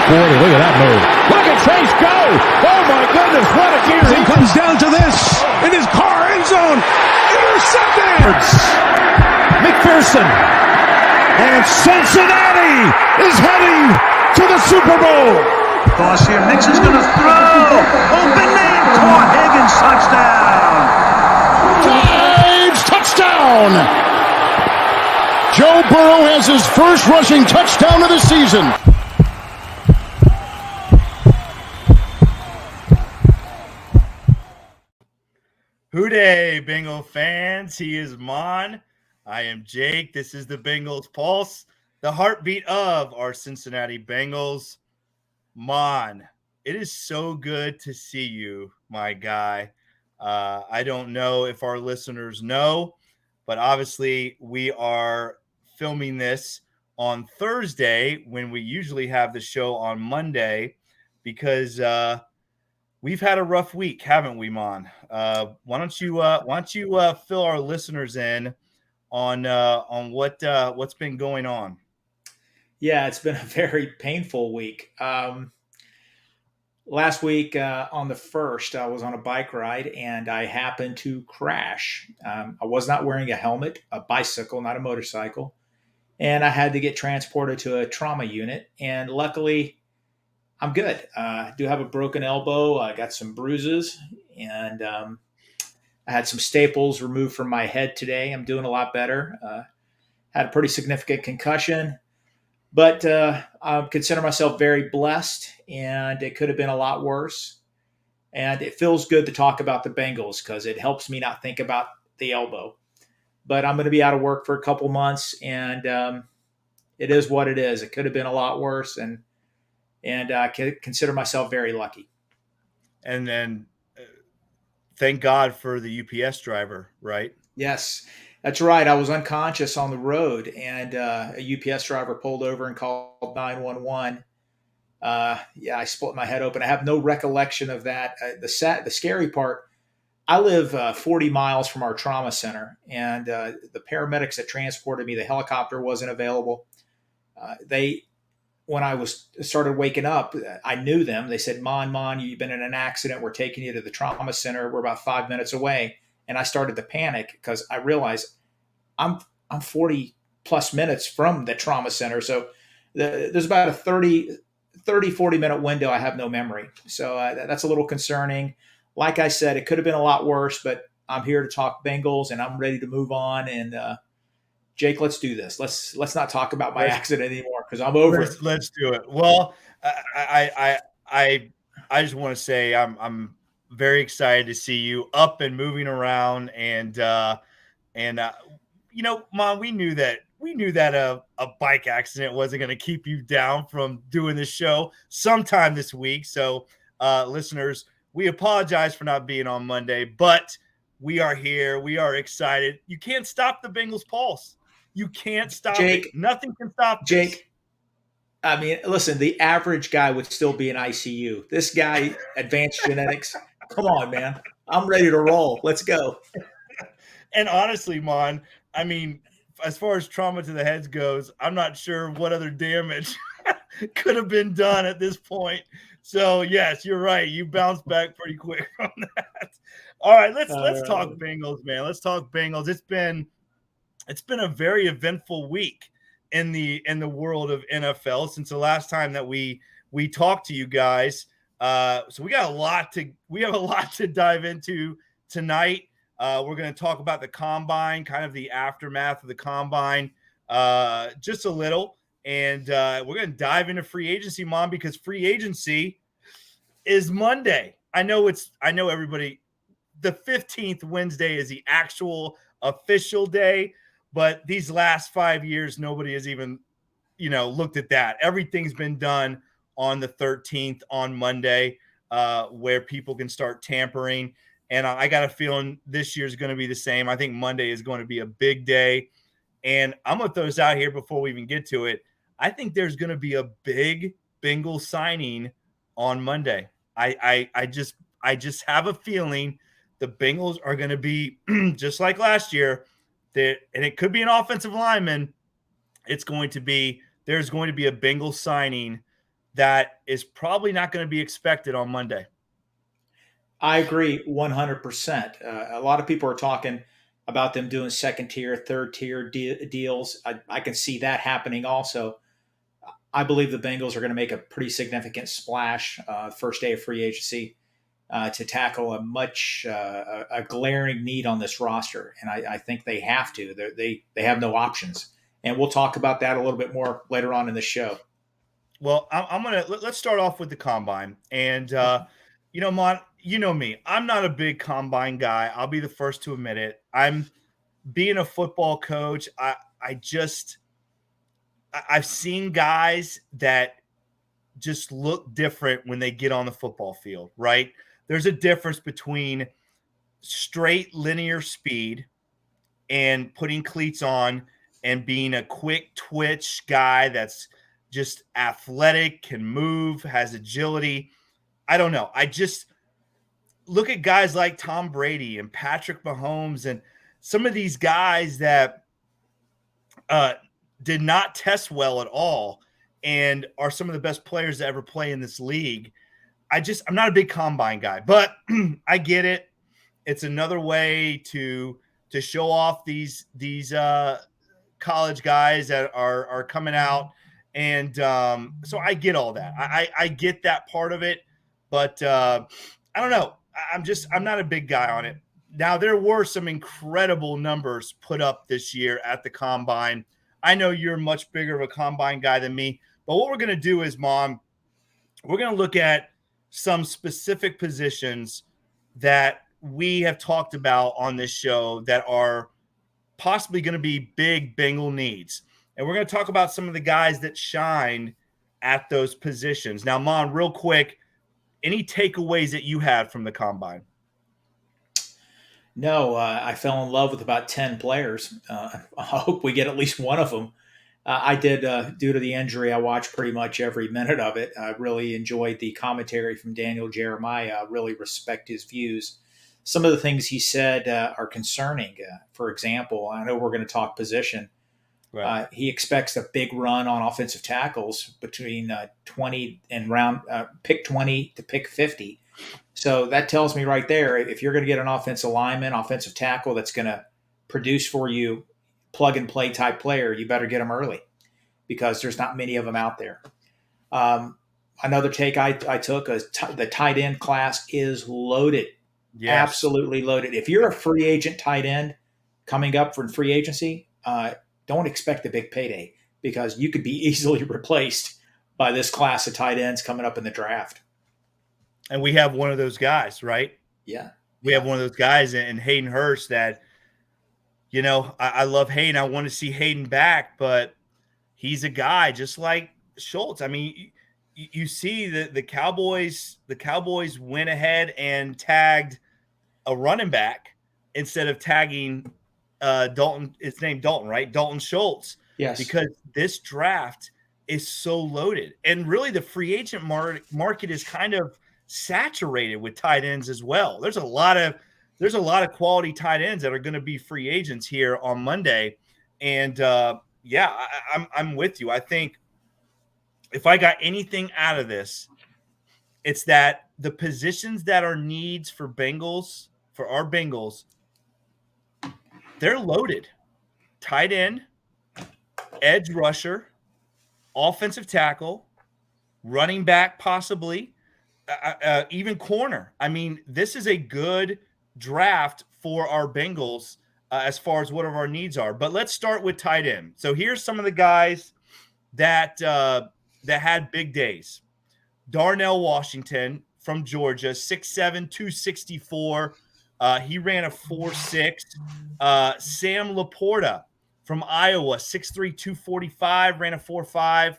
40. Look at that move. Look at Chase go. Oh, my goodness. What a gear. He comes down to this in his car end zone. Intercepted. McPherson. And Cincinnati is heading to the Super Bowl. Toss here. Mixon's going to throw. Open man. Caught. Higgins touchdown. Drives. Touchdown. Joe Burrow has his first rushing touchdown of the season. Hooday, Bengal fans. He is Maan. I am Jake. This is the Bengals Pulse, the heartbeat of our Cincinnati Bengals. Maan, it is so good to see you, my guy. I don't know if our listeners know, but obviously we are filming this on Thursday when we usually have the show on Monday because we've had a rough week, haven't we, Maan? Why don't you fill our listeners in on what's been going on? Yeah, it's been a very painful week. Last week on the 1st, I was on a bike ride and I happened to crash. I was not wearing a helmet, a bicycle, not a motorcycle, and I had to get transported to a trauma unit. And luckily, I'm good. I do have a broken elbow. I got some bruises, and I had some staples removed from my head today. I'm doing a lot better. Had a pretty significant concussion, but I consider myself very blessed, and it could have been a lot worse. And it feels good to talk about the Bengals because it helps me not think about the elbow. But I'm going to be out of work for a couple months, and it is what it is. It could have been a lot worse, and I consider myself very lucky. And then thank God for the UPS driver, right? Yes, that's right. I was unconscious on the road, and a UPS driver pulled over and called 911. I split my head open. I have no recollection of that. The scary part, I live 40 miles from our trauma center, and the paramedics that transported me, the helicopter wasn't available. When I started waking up, I knew them. They said, Maan, you've been in an accident. We're taking you to the trauma center. We're about 5 minutes away. And I started to panic because I realized I'm 40 plus minutes from the trauma center. So there's about a 40 minute window. I have no memory. So that's a little concerning. Like I said, it could have been a lot worse, but I'm here to talk Bengals and I'm ready to move on. And Jake, let's do this. Let's not talk about my accident anymore because I'm over it. Let's do it. Well, I just want to say I'm very excited to see you up and moving around, and Mom, we knew that a bike accident wasn't going to keep you down from doing this show sometime this week. So, listeners, we apologize for not being on Monday, but we are here. We are excited. You can't stop the Bengals Pulse. You can't stop Jake, it. Nothing can stop this. Jake, I mean, listen, the average guy would still be in ICU. This guy, advanced genetics. Come on, man. I'm ready to roll. Let's go. And honestly, Mon, I mean, as far as trauma to the heads goes, I'm not sure what other damage could have been done at this point. So, yes, you're right. You bounced back pretty quick from that. All right, let's talk Bengals, man. Let's talk Bengals. It's been a very eventful week in the world of NFL since the last time that we talked to you guys. So we have a lot to dive into tonight. We're going to talk about the combine, kind of the aftermath of the combine, just a little, and we're going to dive into free agency, Mom, because free agency is Monday. I know everybody. The 15th Wednesday is the actual official day. But these last 5 years, nobody has even, looked at that. Everything's been done on the 13th on Monday, where people can start tampering. And I got a feeling this year is going to be the same. I think Monday is going to be a big day. And I'm going to throw this out here before we even get to it. I think there's going to be a big Bengals signing on Monday. I just have a feeling the Bengals are going to be just like last year. And it could be an offensive lineman. There's going to be a Bengals signing that is probably not going to be expected on Monday. I agree 100%. A lot of people are talking about them doing second tier, third tier deals. I can see that happening also. I believe the Bengals are going to make a pretty significant splash first day of free agency to tackle a glaring need on this roster, and I think they have to. They have no options, and we'll talk about that a little bit more later on in the show. Well, let's start off with the combine, and Mon, you know me, I'm not a big combine guy. I'll be the first to admit it. I'm being a football coach. I've seen guys that just look different when they get on the football field, right? There's a difference between straight linear speed and putting cleats on and being a quick twitch guy that's just athletic, can move, has agility. I don't know. I just look at guys like Tom Brady and Patrick Mahomes and some of these guys that did not test well at all and are some of the best players to ever play in this league. I'm not a big combine guy, but I get it. It's another way to show off these college guys that are coming out. And so I get all that. I get that part of it, but I don't know. I'm not a big guy on it. Now, there were some incredible numbers put up this year at the combine. I know you're much bigger of a combine guy than me, but what we're going to do is, Mom, we're going to look at some specific positions that we have talked about on this show that are possibly going to be big Bengal needs. And we're going to talk about some of the guys that shine at those positions. Now, Mon, real quick, any takeaways that you had from the combine? No, I fell in love with about 10 players. I hope we get at least one of them. I did, due to the injury, I watched pretty much every minute of it. I really enjoyed the commentary from Daniel Jeremiah. I really respect his views. Some of the things he said are concerning. For example, I know we're going to talk position. Right. He expects a big run on offensive tackles between 20 and pick 20 to pick 50. So that tells me right there, if you're going to get an offensive lineman, offensive tackle that's going to produce for you, plug and play type player, you better get them early because there's not many of them out there. Another take I took is the tight end class is loaded. Yes. Absolutely loaded. If you're a free agent tight end coming up for free agency, don't expect a big payday because you could be easily replaced by this class of tight ends coming up in the draft. And we have one of those guys, right? Yeah. We have one of those guys in Hayden Hurst that, I love Hayden. I want to see Hayden back, but he's a guy just like Schultz. I mean, you see the Cowboys went ahead and tagged a running back instead of tagging Dalton. It's named Dalton, right? Dalton Schultz. Yes. Because this draft is so loaded. And really the free agent market is kind of saturated with tight ends as well. There's a lot of quality tight ends that are going to be free agents here on Monday. And I'm with you. I think if I got anything out of this, it's that the positions that are needs for our Bengals, they're loaded. Tight end, edge rusher, offensive tackle, running back possibly, even corner. I mean, this is a good draft for our Bengals as far as what our needs are. But let's start with tight end. So here's some of the guys that had big days. Darnell Washington from Georgia, 6'7", 264. He ran a 4.6. Sam Laporta from Iowa, 6'3", 245, ran a 4.5.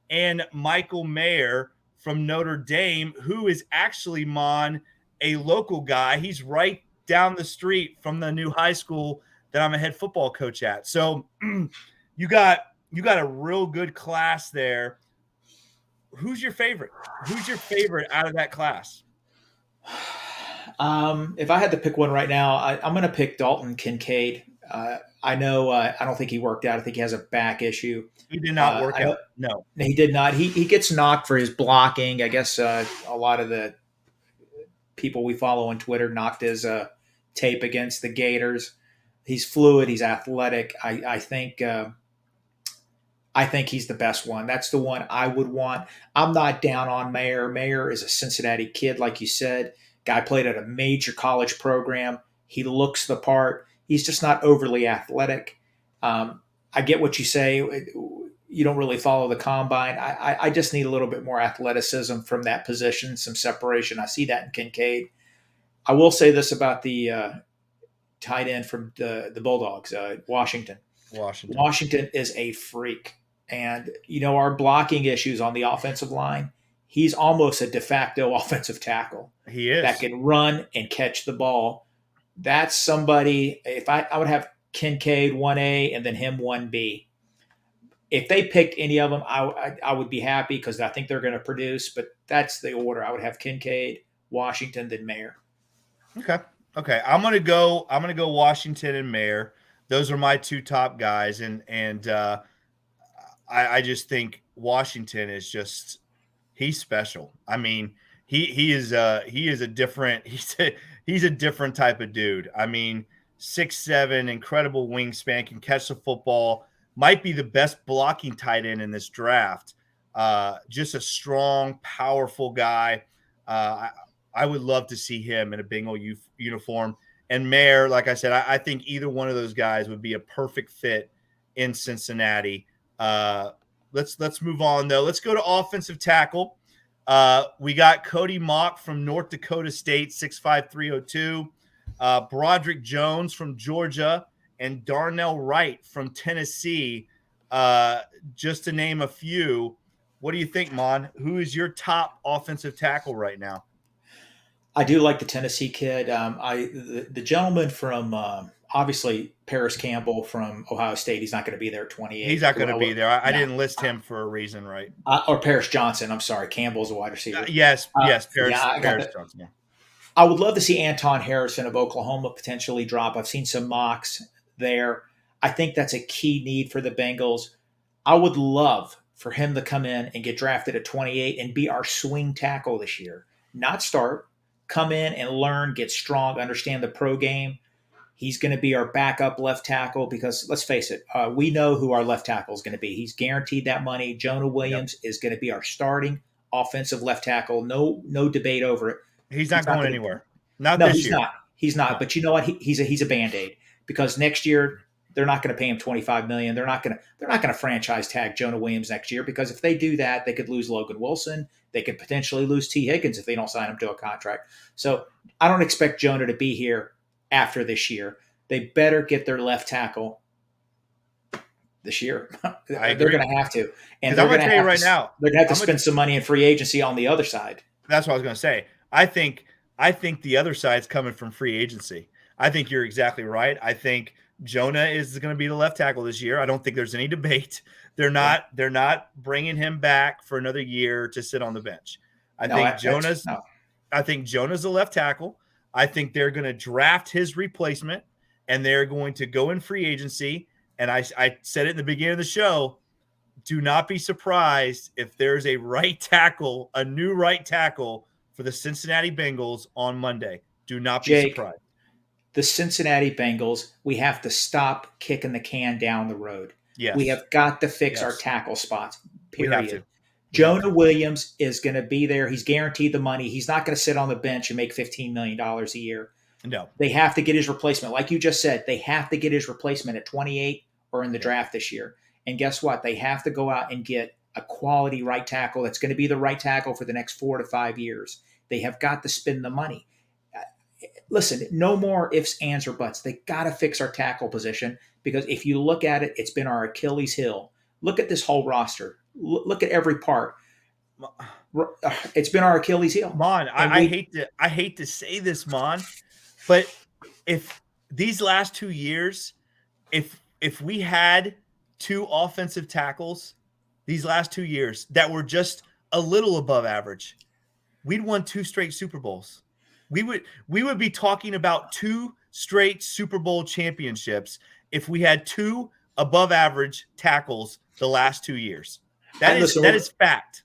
And Michael Mayer from Notre Dame, who is actually, Mon, a local guy. He's right down the street from the new high school that I'm a head football coach at. So you got a real good class there. Who's your favorite? Who's your favorite out of that class? If I had to pick one right now, I'm going to pick Dalton Kincaid I know. I don't think he worked out. I think he has a back issue. He did not work I know out. No. he did not. He gets knocked for his blocking. I guess a lot of the people we follow on Twitter knocked his tape against the Gators. He's fluid. He's athletic. I think he's the best one. That's the one I would want. I'm not down on Mayer. Mayer is a Cincinnati kid, like you said. Guy played at a major college program. He looks the part. He's just not overly athletic. I get what you say. You don't really follow the combine. I just need a little bit more athleticism from that position, some separation. I see that in Kincaid. I will say this about the tight end from the Bulldogs, Washington. Washington is a freak. And, our blocking issues on the offensive line, he's almost a de facto offensive tackle. He is. That can run and catch the ball. That's somebody, if I would have Kincaid 1A and then him 1B. If they picked any of them, I would be happy because I think they're going to produce. But that's the order. I would have Kincaid, Washington, then Mayer. Okay. I'm gonna go Washington and Mayer. Those are my two top guys, and I just think Washington is just he's special. I mean, he is a different he's a different type of dude. I mean, 6'7", incredible wingspan, can catch the football, might be the best blocking tight end in this draft. Just a strong, powerful guy. I would love to see him in a Bengal uniform. And Mayer, like I said, I think either one of those guys would be a perfect fit in Cincinnati. Let's move on, though. Let's go to offensive tackle. We got Cody Mock from North Dakota State, 6'5", 302. Broderick Jones from Georgia, and Darnell Wright from Tennessee, just to name a few. What do you think, Mon? Who is your top offensive tackle right now? I do like the Tennessee kid. The gentleman from obviously Paris Campbell from Ohio State. He's not going to be there at 28. He's not going to be there. I didn't list him for a reason, right? Or Paris Johnson. I'm sorry. Campbell's a wide receiver. Yes, Paris Johnson. Yeah. I would love to see Anton Harrison of Oklahoma potentially drop. I've seen some mocks there. I think that's a key need for the Bengals. I would love for him to come in and get drafted at 28 and be our swing tackle this year. Not start. Come in and learn, get strong, understand the pro game. He's going to be our backup left tackle because, let's face it, we know who our left tackle is going to be. He's guaranteed that money. Jonah Williams is going to be our starting offensive left tackle. No debate over it. He's not going anywhere. No, this year. He's not. But you know what? He's a Band-Aid because next year they're not going to pay him $25 million. They're not going to franchise tag Jonah Williams next year because if they do that, they could lose Logan Wilson. They could potentially lose T Higgins if they don't sign him to a contract. So I don't expect Jonah to be here after this year. They better get their left tackle this year. They're going to have to. And I'm going to tell you right now, they're going to have to spend some money in free agency on the other side. That's what I was going to say. I think the other side's coming from free agency. I think you're exactly right. I think Jonah is going to be the left tackle this year. I don't think there's any debate. They're not bringing him back for another year to sit on the bench. I think Jonah's the left tackle. I think they're going to draft his replacement, and they're going to go in free agency. And I said it in the beginning of the show, do not be surprised if there's a new right tackle for the Cincinnati Bengals on Monday. Do not be surprised. The Cincinnati Bengals, we have to stop kicking the can down the road. Yes. We have got to fix our tackle spots, period. We have to. Jonah Williams is going to be there. He's guaranteed the money. He's not going to sit on the bench and make $15 million a year. No. They have to get his replacement. Like you just said, they have to get his replacement at 28 or in the draft this year. And guess what? They have to go out and get a quality right tackle that's going to be the right tackle for the next 4 to 5 years. They have got to spend the money. Listen, no more ifs, ands, or buts. They got to fix our tackle position because if you look at it, it's been our Achilles heel. Look at this whole roster. Look at every part. It's been our Achilles heel. Mon, I hate to say this, Mon, but if these last 2 years, if we had 2 offensive tackles these last 2 years that were just a little above average, we'd won 2 straight Super Bowls. We would be talking about 2 straight Super Bowl championships if we had 2 above average tackles the last 2 years. That is fact.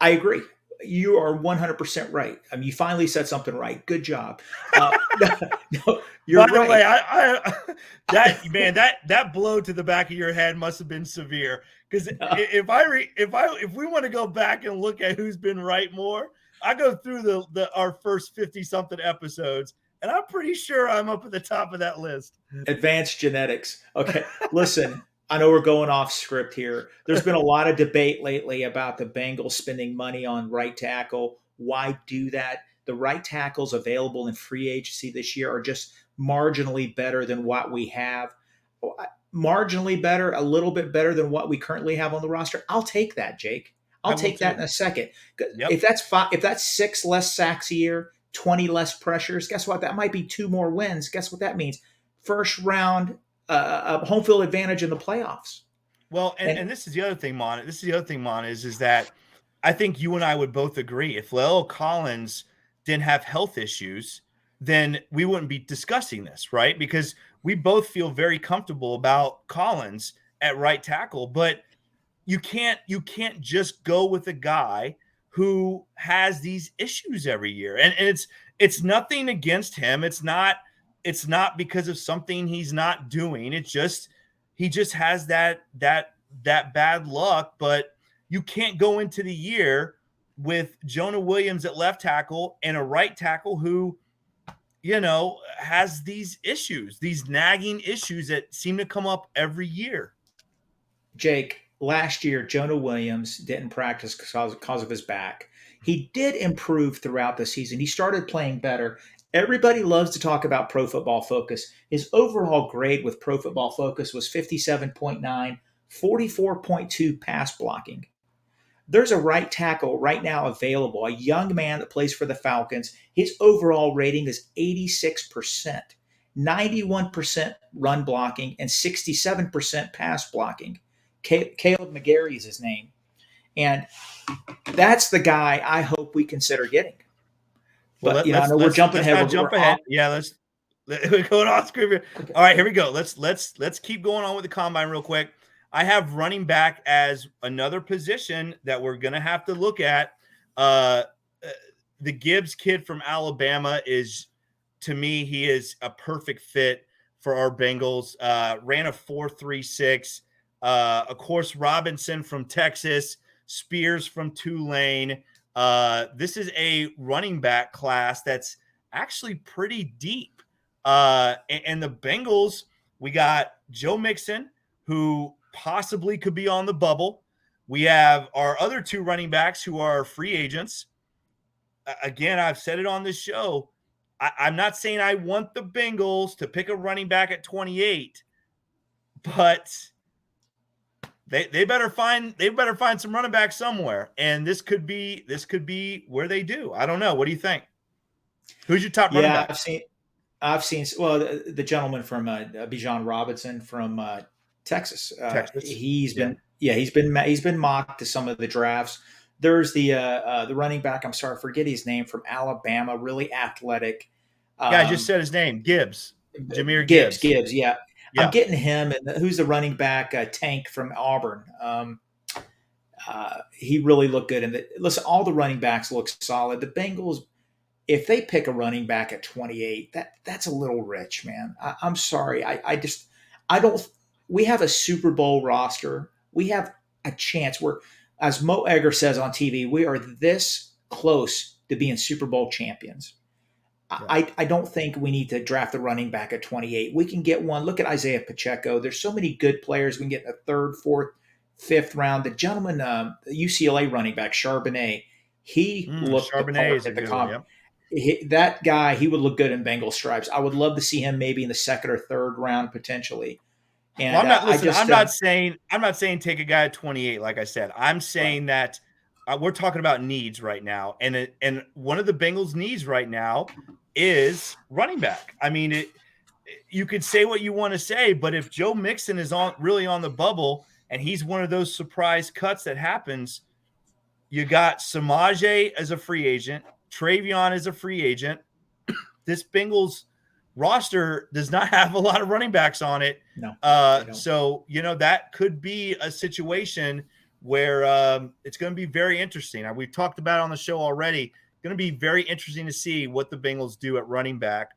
I agree. You are 100% right. I mean, you finally said something right. Good job. No, you're By the right. way, that blow to the back of your head must have been severe. Because if we want to go back and look at who's been right more, I go through our first 50-something episodes, and I'm pretty sure I'm up at the top of that list. Advanced genetics. Okay, listen. I know we're going off script here. There's been a lot of debate lately about the Bengals spending money on right tackle. Why do that? The right tackles available in free agency this year are just marginally better than what we have. Marginally better, a little bit better than what we currently have on the roster. I'll take that, Jake. I'll take that in a second. Yep. If that's 6 less sacks a year, 20 less pressures, guess what? That might be 2 more wins. Guess what that means? First round home field advantage in the playoffs. Well, and this is the other thing, Maan. Is that I think you and I would both agree if La'el Collins didn't have health issues, then we wouldn't be discussing this, right? Because we both feel very comfortable about Collins at right tackle, but you can't just go with a guy who has these issues every year. And it's nothing against him. It's not because of something he's not doing. He just has that bad luck, but you can't go into the year with Jonah Williams at left tackle and a right tackle who, has these issues, these nagging issues that seem to come up every year. Jake, last year, Jonah Williams didn't practice because of his back. He did improve throughout the season. He started playing better. Everybody loves to talk about Pro Football Focus. His overall grade with Pro Football Focus was 57.9, 44.2 pass blocking. There's a right tackle right now available, a young man that plays for the Falcons. His overall rating is 86%, 91% run blocking, and 67% pass blocking. Caleb McGarry is his name. And that's the guy I hope we consider getting. But I know we're jumping ahead. Yeah, we're going off script here. All right, here we go. Let's keep going on with the combine real quick. I have running back as another position that we're going to have to look at. The Gibbs kid from Alabama to me, he is a perfect fit for our Bengals. Ran a 4.36. Of course, Robinson from Texas, Spears from Tulane. This is a running back class that's actually pretty deep. And the Bengals, we got Joe Mixon, who possibly could be on the bubble. We have our other 2 running backs who are free agents. Again, I've said it on this show. I'm not saying I want the Bengals to pick a running back at 28, but they better find some running backs somewhere. And this could be where they do. I don't know. What do you think? Who's your top running back? I've seen the gentleman from Bijan Robinson from Texas. He's been mocked to some of the drafts. There's the running back. I'm sorry, I forget his name, from Alabama. Really athletic. I just said his name. Jahmyr Gibbs. Gibbs. Yeah. I'm getting him. And who's the running back? Tank from Auburn. He really looked good. And listen, all the running backs look solid. The Bengals, if they pick a running back at 28, that's a little rich, man. I'm sorry. I don't. We have a Super Bowl roster. We have a chance. As Mo Egger says on TV, we are this close to being Super Bowl champions. Yeah. I don't think we need to draft a running back at 28. We can get one. Look at Isaiah Pacheco. There's so many good players. We can get in the 3rd, 4th, 5th round. The gentleman, UCLA running back, Charbonnet, he looked the part at the combine. That guy, he would look good in Bengal stripes. I would love to see him maybe in the 2nd or 3rd round potentially. And I'm not saying take a guy at 28. Like I said, I'm saying that we're talking about needs right now, and one of the Bengals' needs right now is running back. I mean, you could say what you want to say, but if Joe Mixon is really on the bubble and he's one of those surprise cuts that happens, you got Samaje as a free agent, Travion as a free agent. This Bengals roster does not have a lot of running backs on it. No, they don't. So, that could be a situation where it's going to be very interesting. We've talked about it on the show already. Going to be very interesting to see what the Bengals do at running back.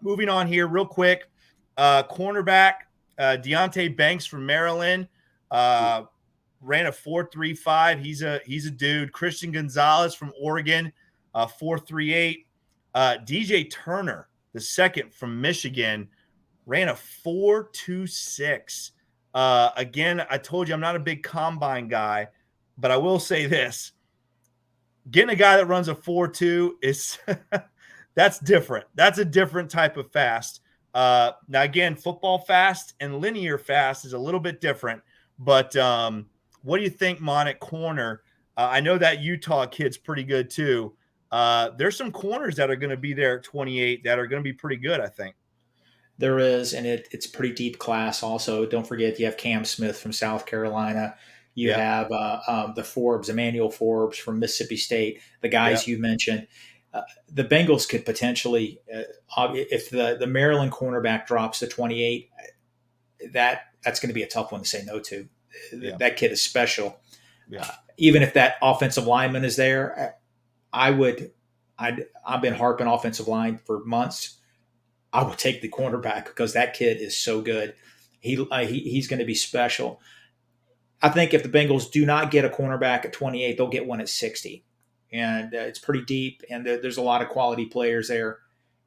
Moving on here real quick. Cornerback, Deontay Banks from Maryland, ran a 4.35. He's a dude. Christian Gonzalez from Oregon, 4.38. DJ Turner, the second from Michigan, ran a 4.26. Again, I told you I'm not a big combine guy, but I will say this. Getting a guy that runs a 4.2 is that's different. That's a different type of fast. Now, again, football fast and linear fast is a little bit different. But what do you think, Maan, at corner? I know that Utah kid's pretty good too. There's some corners that are going to be there at 28 that are going to be pretty good, I think. There is, and it's a pretty deep class also. Don't forget you have Cam Smith from South Carolina. You have the Forbes, Emmanuel Forbes from Mississippi State, the guys you mentioned. The Bengals could potentially, if the Maryland cornerback drops to 28, that's going to be a tough one to say no to. Yeah. That kid is special. Yeah. Even if that offensive lineman is there, I've been harping offensive line for months. I would take the cornerback because that kid is so good. He's going to be special. I think if the Bengals do not get a cornerback at 28, they'll get one at 60. And it's pretty deep, and there's a lot of quality players there.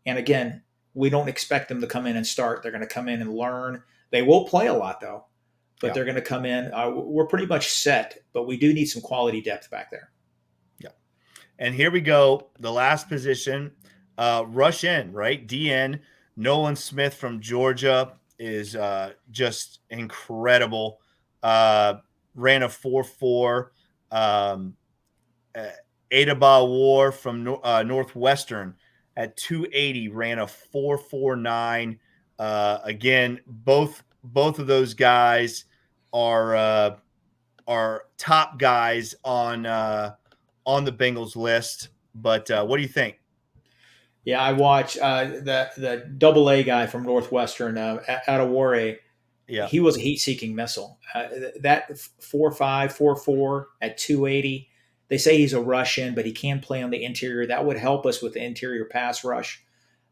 And again, we don't expect them to come in and start. They're going to come in and learn. They will play a lot, though, but they're going to come in. We're pretty much set, but we do need some quality depth back there. Yeah. And here we go. The last position, rush in, right? DN, Nolan Smith from Georgia is just incredible. Ran a 4.4. Adaba War from Northwestern at 280 ran a 4.49. Again, both of those guys are top guys on the Bengals list. But what do you think? Yeah, I watched the AA guy from Northwestern, Adaware. Yeah, he was a heat-seeking missile. That 4.5, 4.4 at 280. They say he's a rush-in, but he can play on the interior. That would help us with the interior pass rush.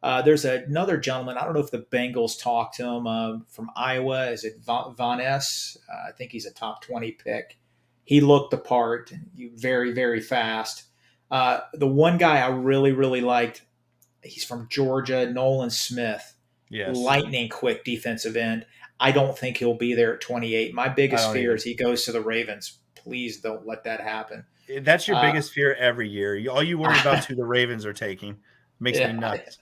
There's another gentleman. I don't know if the Bengals talked to him from Iowa. Is it Von S? I think he's a top 20 pick. He looked the part. Very, very fast. The one guy I really, really liked, he's from Georgia, Nolan Smith. Yes. Lightning quick defensive end. I don't think he'll be there at 28. My biggest fear is he goes to the Ravens. Please don't let that happen. That's your biggest fear every year. All you worry about is who the Ravens are taking. Makes me nuts.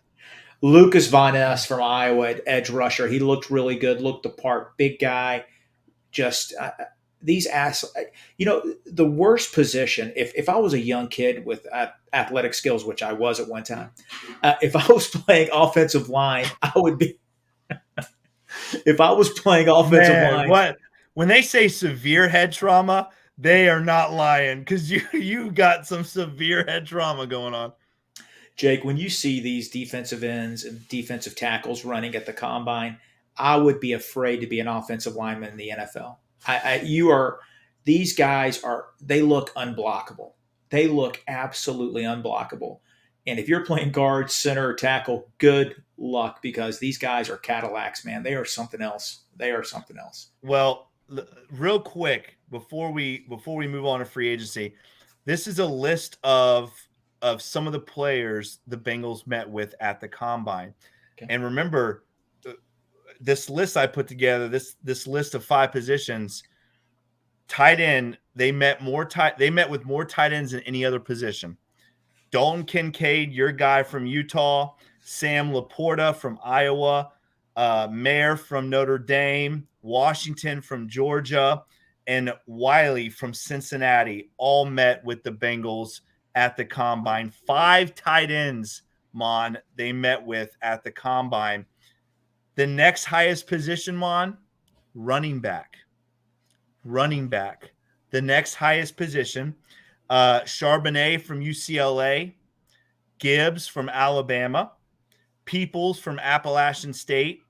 Lucas Von Ness from Iowa, edge rusher. He looked really good, looked the part. Big guy. Just these the worst position, if I was a young kid with athletic skills, which I was at one time, if I was playing offensive line, I would be – if I was playing offensive line – what? When they say severe head trauma – they are not lying because you got some severe head trauma going on. Jake, when you see these defensive ends and defensive tackles running at the combine, I would be afraid to be an offensive lineman in the NFL. These guys they look unblockable. They look absolutely unblockable. And if you're playing guard, center, or tackle, good luck because these guys are Cadillacs, man. They are something else. Well, real quick, before we move on to free agency, this is a list of some of the players the Bengals met with at the combine. Okay. And remember, this list I put together, this list of 5 positions, tight end, they met with more tight ends than any other position. Dalton Kincaid, your guy from Utah, Sam Laporta from Iowa, Mayer from Notre Dame, Washington from Georgia, and Wiley from Cincinnati all met with the Bengals at the combine. 5 tight ends, Maan, they met with at the combine. The next highest position, Maan, running back. The next highest position, Charbonnet from UCLA, Gibbs from Alabama, Peoples from Appalachian State,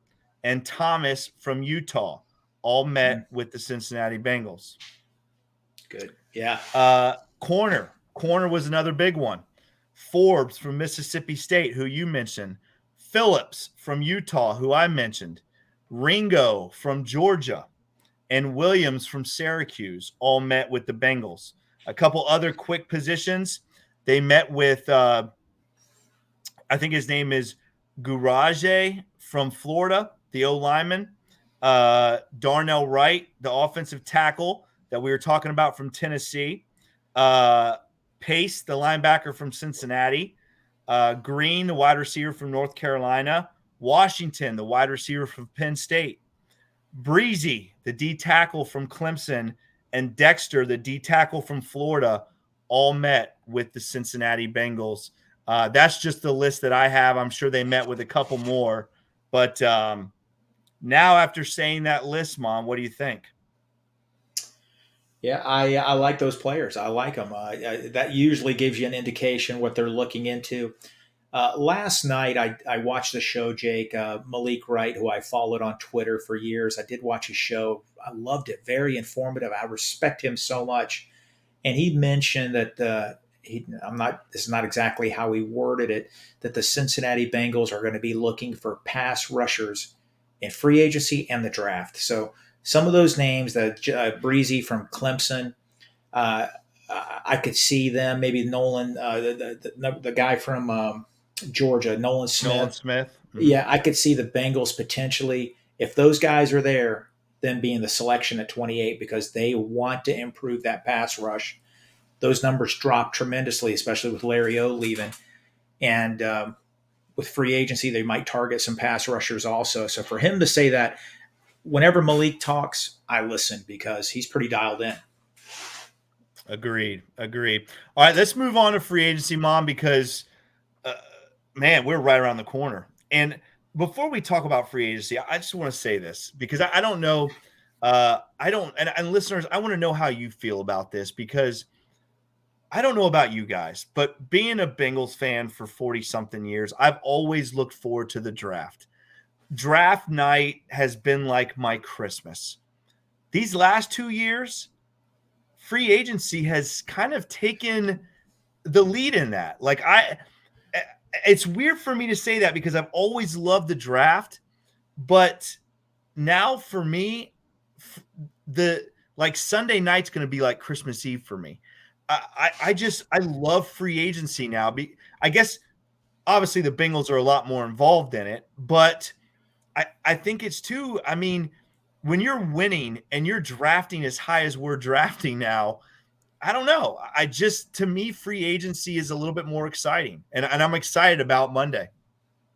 and Thomas from Utah all met with the Cincinnati Bengals. Good. Yeah. Corner was another big one. Forbes from Mississippi State, who you mentioned. Phillips from Utah, who I mentioned. Ringo from Georgia. And Williams from Syracuse all met with the Bengals. A couple other quick positions. They met with, I think his name is Gurage from Florida, the O-lineman. Darnell Wright, the offensive tackle that we were talking about from Tennessee. Pace, the linebacker from Cincinnati. Green, the wide receiver from North Carolina. Washington, the wide receiver from Penn State. Breezy, the D tackle from Clemson, and Dexter, the D tackle from Florida, all met with the Cincinnati Bengals. That's just the list that I have. I'm sure they met with a couple more. But now after saying that list, Mom, what do you think? Yeah, I like those players. I like them. That usually gives you an indication what they're looking into. Last night, I watched the show, Jake. Malik Wright, who I followed on Twitter for years. I did watch his show. I loved it. Very informative. I respect him so much. And he mentioned that this is not exactly how he worded it, that the Cincinnati Bengals are going to be looking for pass rushers in free agency and the draft. So some of those names, that Breezy from Clemson, I could see them. Maybe Nolan, the guy from Georgia, Nolan Smith. Mm-hmm. Yeah, I could see the Bengals potentially, if those guys are there, them being the selection at 28 because they want to improve that pass rush. Those numbers drop tremendously, especially with Larry O leaving. And with free agency, they might target some pass rushers also. So for him to say that, whenever Malik talks, I listen because he's pretty dialed in. Agreed. All right, let's move on to free agency, Mom, because man, we're right around the corner. And before we talk about free agency, I just want to say this because I don't know. And listeners, I want to know how you feel about this because I don't know about you guys, but being a Bengals fan for 40 something years, I've always looked forward to the draft. Draft night has been like my Christmas. These last 2 years, free agency has kind of taken the lead in that. It's weird for me to say that because I've always loved the draft, but now for me, Sunday night's going to be like Christmas Eve for me. I love free agency now. I guess obviously the Bengals are a lot more involved in it, but I think it's too. I mean, when you're winning and you're drafting as high as we're drafting now, I don't know. To me, free agency is a little bit more exciting, and I'm excited about Monday.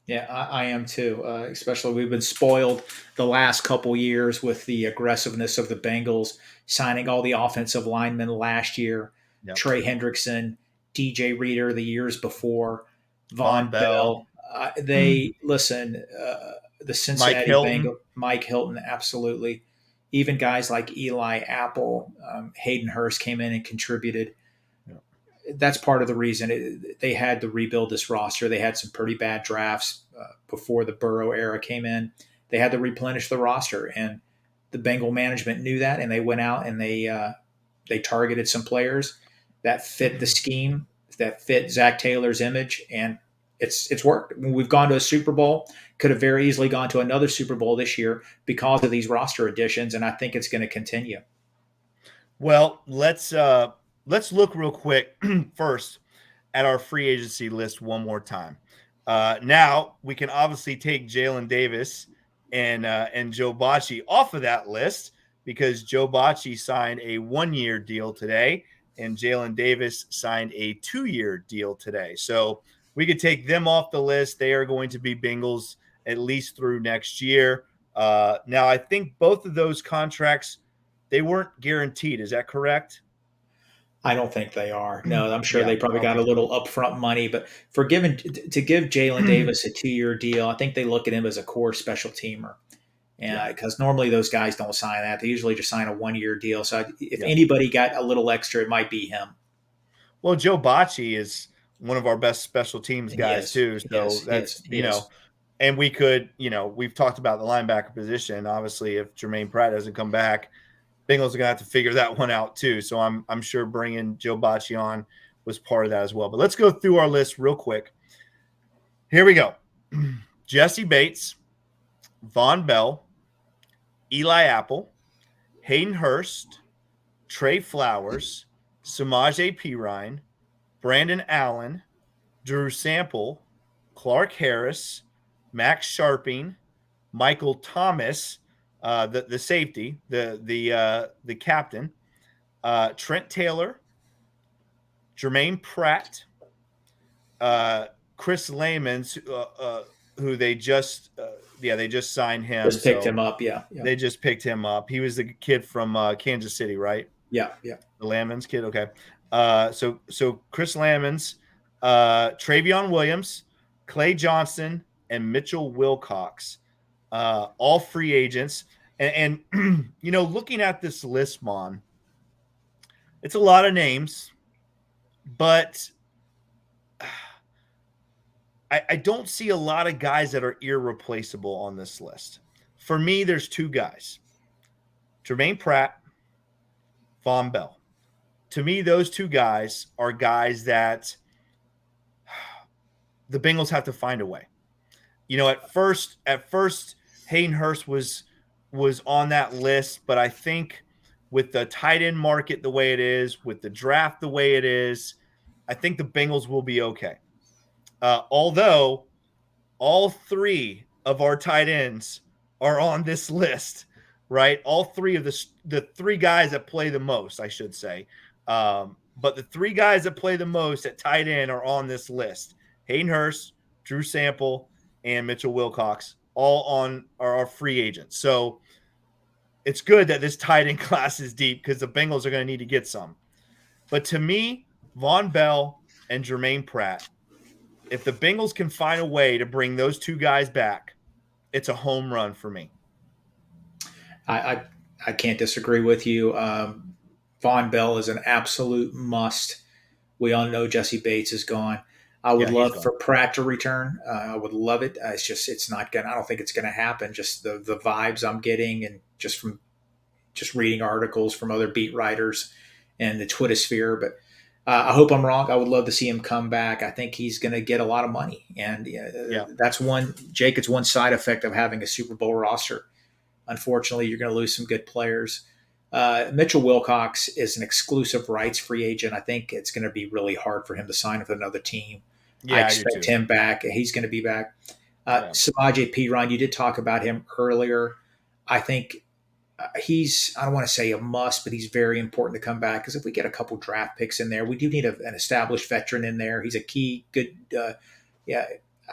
Yeah, I am too. Especially we've been spoiled the last couple years with the aggressiveness of the Bengals signing all the offensive linemen last year. Yep. Trey Hendrickson, DJ Reader the years before, Von Bell. The Cincinnati Bengals, Mike Hilton, absolutely. Even guys like Eli Apple, Hayden Hurst came in and contributed. Yep. That's part of the reason they had to rebuild this roster. They had some pretty bad drafts before the Burrow era came in. They had to replenish the roster, and the Bengal management knew that, and they went out and they targeted some players that fit the scheme, that fit Zach Taylor's image, and it's worked. We've gone to a Super Bowl, could have very easily gone to another Super Bowl this year because of these roster additions, and I think it's going to continue. Well, let's look real quick first at our free agency list one more time. Now we can obviously take Jalen Davis and Joe Bocci off of that list because Joe Bocci signed a 1-year deal today and Jalen Davis signed a 2-year deal today. So we could take them off the list. They are going to be Bengals at least through next year. Now, I think both of those contracts, they weren't guaranteed. Is that correct? I don't think they are. No, I'm sure they probably got a little upfront money. But to give Jalen Davis a 2-year deal, I think they look at him as a core special teamer. And because normally those guys don't sign that. They usually just sign a 1-year deal. So if anybody got a little extra, it might be him. Well, Joe Bocci is one of our best special teams guys too. So that's And we could, we've talked about the linebacker position. Obviously, if Jermaine Pratt doesn't come back, Bengals are gonna have to figure that one out too. So I'm sure bringing Joe Bacci on was part of that as well. But let's go through our list real quick. Here we go. Jesse Bates, Von Bell, Eli Apple, Hayden Hurst, Trey Flowers, Samaje Perine, Brandon Allen, Drew Sample, Clark Harris, Max Sharping, Michael Thomas, the safety, the captain, Trent Taylor, Jermaine Pratt, Chris Lamons, who they just signed him. Just picked him up, yeah. They just picked him up. He was the kid from Kansas City, right? Yeah. The Lamons kid, okay. So Chris Lamons, Travion Williams, Clay Johnson, and Mitchell Wilcox, all free agents. And looking at this list, Mon, it's a lot of names, but I don't see a lot of guys that are irreplaceable on this list. For me, there's two guys, Jermaine Pratt, Von Bell. To me, those two guys are guys that the Bengals have to find a way. At first, Hayden Hurst was on that list, but I think with the tight end market the way it is, with the draft the way it is, I think the Bengals will be okay. Although all three of our tight ends are on this list, right? All three of the three guys that play the most, I should say. But the three guys that play the most at tight end are on this list. Hayden Hurst, Drew Sample, and Mitchell Wilcox, all are free agents. So it's good that this tight end class is deep because the Bengals are going to need to get some. But to me, Von Bell and Jermaine Pratt, if the Bengals can find a way to bring those two guys back, it's a home run for me. I can't disagree with you. Von Bell is an absolute must. We all know Jesse Bates is gone. I would love for Pratt to return. I would love it. It's not going to, I don't think it's going to happen. Just the vibes I'm getting and just from reading articles from other beat writers and the Twitter sphere. But I hope I'm wrong. I would love to see him come back. I think he's going to get a lot of money. And that's one, Jake, it's one side effect of having a Super Bowl roster. Unfortunately, you're going to lose some good players. Mitchell Wilcox is an exclusive rights free agent. I think it's going to be really hard for him to sign with another team. I expect him back. He's going to be back. Samaje Perine, you did talk about him earlier. I think he's, I don't want to say a must, but he's very important to come back because if we get a couple draft picks in there, we do need an established veteran in there. He's a key good.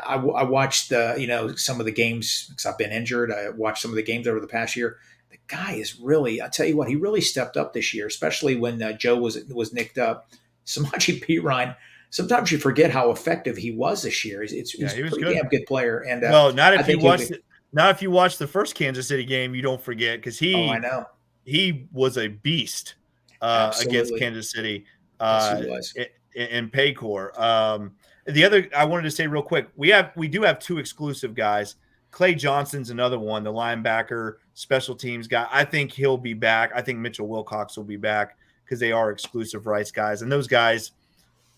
I watched some of the games because I've been injured. I watched some of the games over the past year. The guy is really, I'll tell you what, he really stepped up this year, especially when Joe was nicked up. Samaje Perine, sometimes you forget how effective he was this year. He's a pretty damn good player. And not if you watch the first Kansas City game, you don't forget because he was a beast against Kansas City in Paycor. The other I wanted to say real quick, we do have two exclusive guys. Clay Johnson's another one, the linebacker, special teams guy. I think he'll be back. I think Mitchell Wilcox will be back because they are exclusive rights guys. And those guys,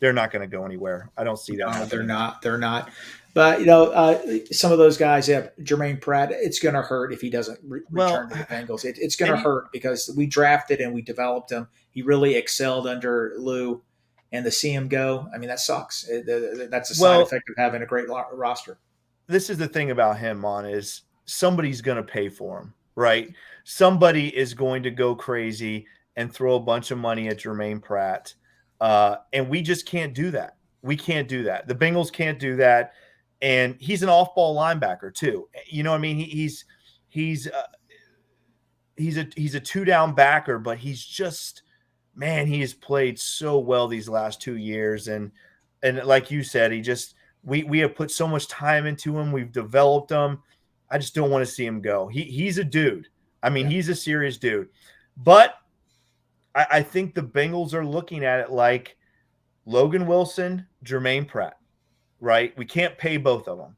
they're not going to go anywhere. I don't see that. No, they're not. But, some of those guys, Jermaine Pratt, it's going to hurt if he doesn't return to the Bengals. It's going to hurt because we drafted and we developed him. He really excelled under Lou. And to see him go, I mean, that sucks. That's a side effect of having a great roster. This is the thing about him, Mon, is somebody's going to pay for him, right? Somebody is going to go crazy and throw a bunch of money at Jermaine Pratt. And we just can't do that. We can't do that. The Bengals can't do that. And he's an off-ball linebacker too. You know what I mean? He's a two-down backer, but he's just, man, he has played so well these last 2 years. And like you said, we have put so much time into him. We've developed him. I just don't want to see him go. He's a dude. I mean, he's a serious dude. But I think the Bengals are looking at it like Logan Wilson, Jermaine Pratt, right? We can't pay both of them.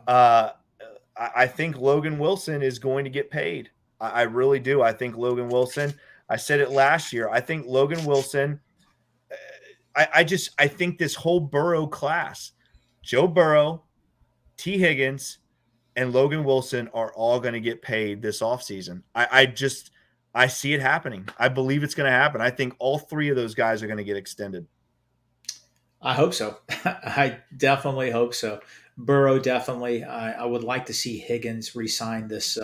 Uh, I think Logan Wilson is going to get paid. I really do. I think Logan Wilson. I said it last year. I think Logan Wilson. I think this whole Burrow class, Joe Burrow, T Higgins, and Logan Wilson are all going to get paid this offseason. I see it happening. I believe it's going to happen. I think all three of those guys are going to get extended. I hope so. I definitely hope so. Burrow, definitely. I would like to see Higgins re-sign this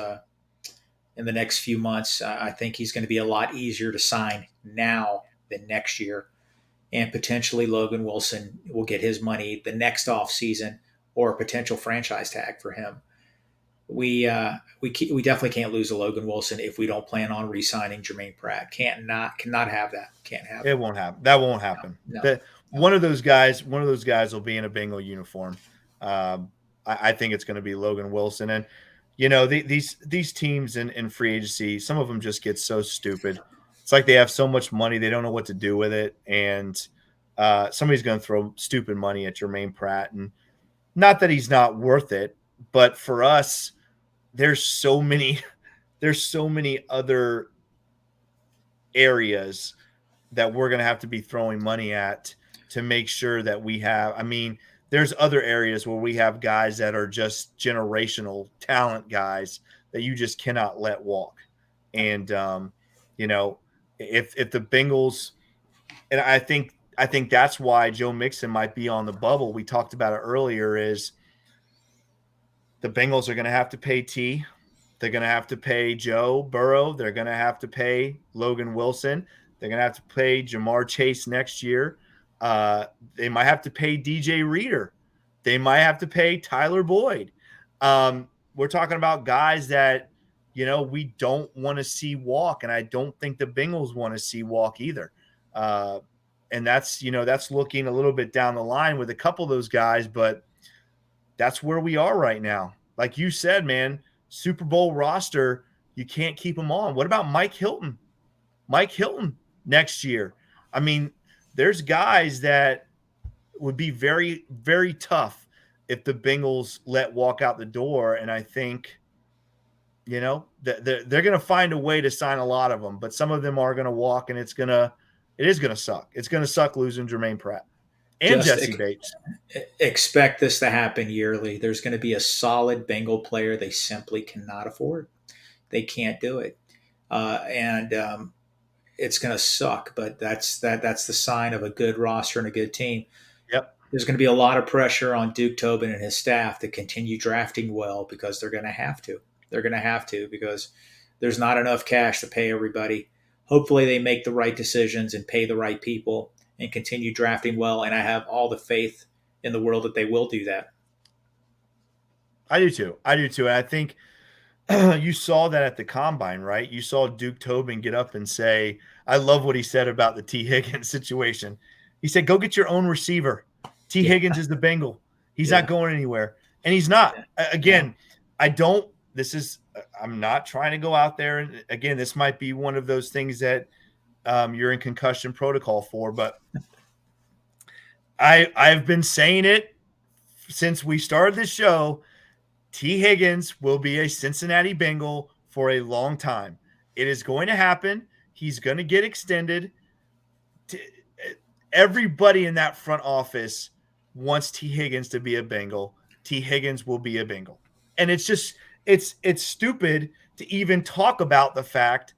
in the next few months. I think he's going to be a lot easier to sign now than next year. And potentially Logan Wilson will get his money the next offseason or a potential franchise tag for him. We definitely can't lose a Logan Wilson if we don't plan on re-signing Jermaine Pratt. Cannot have that. Can't have it. Won't happen. That won't happen. No. One of those guys will be in a Bengal uniform. I think it's going to be Logan Wilson. And these teams in free agency, some of them just get so stupid. It's like they have so much money, they don't know what to do with it, and somebody's going to throw stupid money at Jermaine Pratt. And not that he's not worth it, but for us, there's so many other areas that we're going to have to be throwing money at to make sure that we have. I mean, there's other areas where we have guys that are just generational talent guys that you just cannot let walk. And if the Bengals, and I think that's why Joe Mixon might be on the bubble. We talked about it earlier. Is the Bengals are going to have to pay T. They're going to have to pay Joe Burrow. They're going to have to pay Logan Wilson. They're going to have to pay Jamar Chase next year. They might have to pay DJ Reader. They might have to pay Tyler Boyd. We're talking about guys that, we don't want to see walk, and I don't think the Bengals want to see walk either. And that's looking a little bit down the line with a couple of those guys, but that's where we are right now. Like you said, man, Super Bowl roster, you can't keep them on. What about Mike Hilton? Mike Hilton next year. I mean, there's guys that would be very, very tough if the Bengals let walk out the door. And I think, they're going to find a way to sign a lot of them, but some of them are going to walk, and it is going to suck. It's going to suck losing Jermaine Pratt and Jesse Bates. Expect this to happen yearly. There's going to be a solid Bengal player they simply cannot afford. They can't do it. And it's going to suck, but that's the sign of a good roster and a good team. Yep. There's going to be a lot of pressure on Duke Tobin and his staff to continue drafting well, because they're going to have to. They're going to have to, because there's not enough cash to pay everybody. Hopefully they make the right decisions and pay the right people and continue drafting well. And I have all the faith in the world that they will do that. I do too. And I think you saw that at the combine, right? You saw Duke Tobin get up and say, I love what he said about the T Higgins situation. He said, go get your own receiver. T Higgins is the Bengal. He's not going anywhere. And he's not. Again, I'm not trying to go out there. And again, this might be one of those things that you're in concussion protocol for, but I've been saying it since we started this show. T Higgins will be a Cincinnati Bengal for a long time. It is going to happen. He's going to get extended. Everybody in that front office wants T Higgins to be a Bengal. T Higgins will be a Bengal. And it's just, it's stupid to even talk about the fact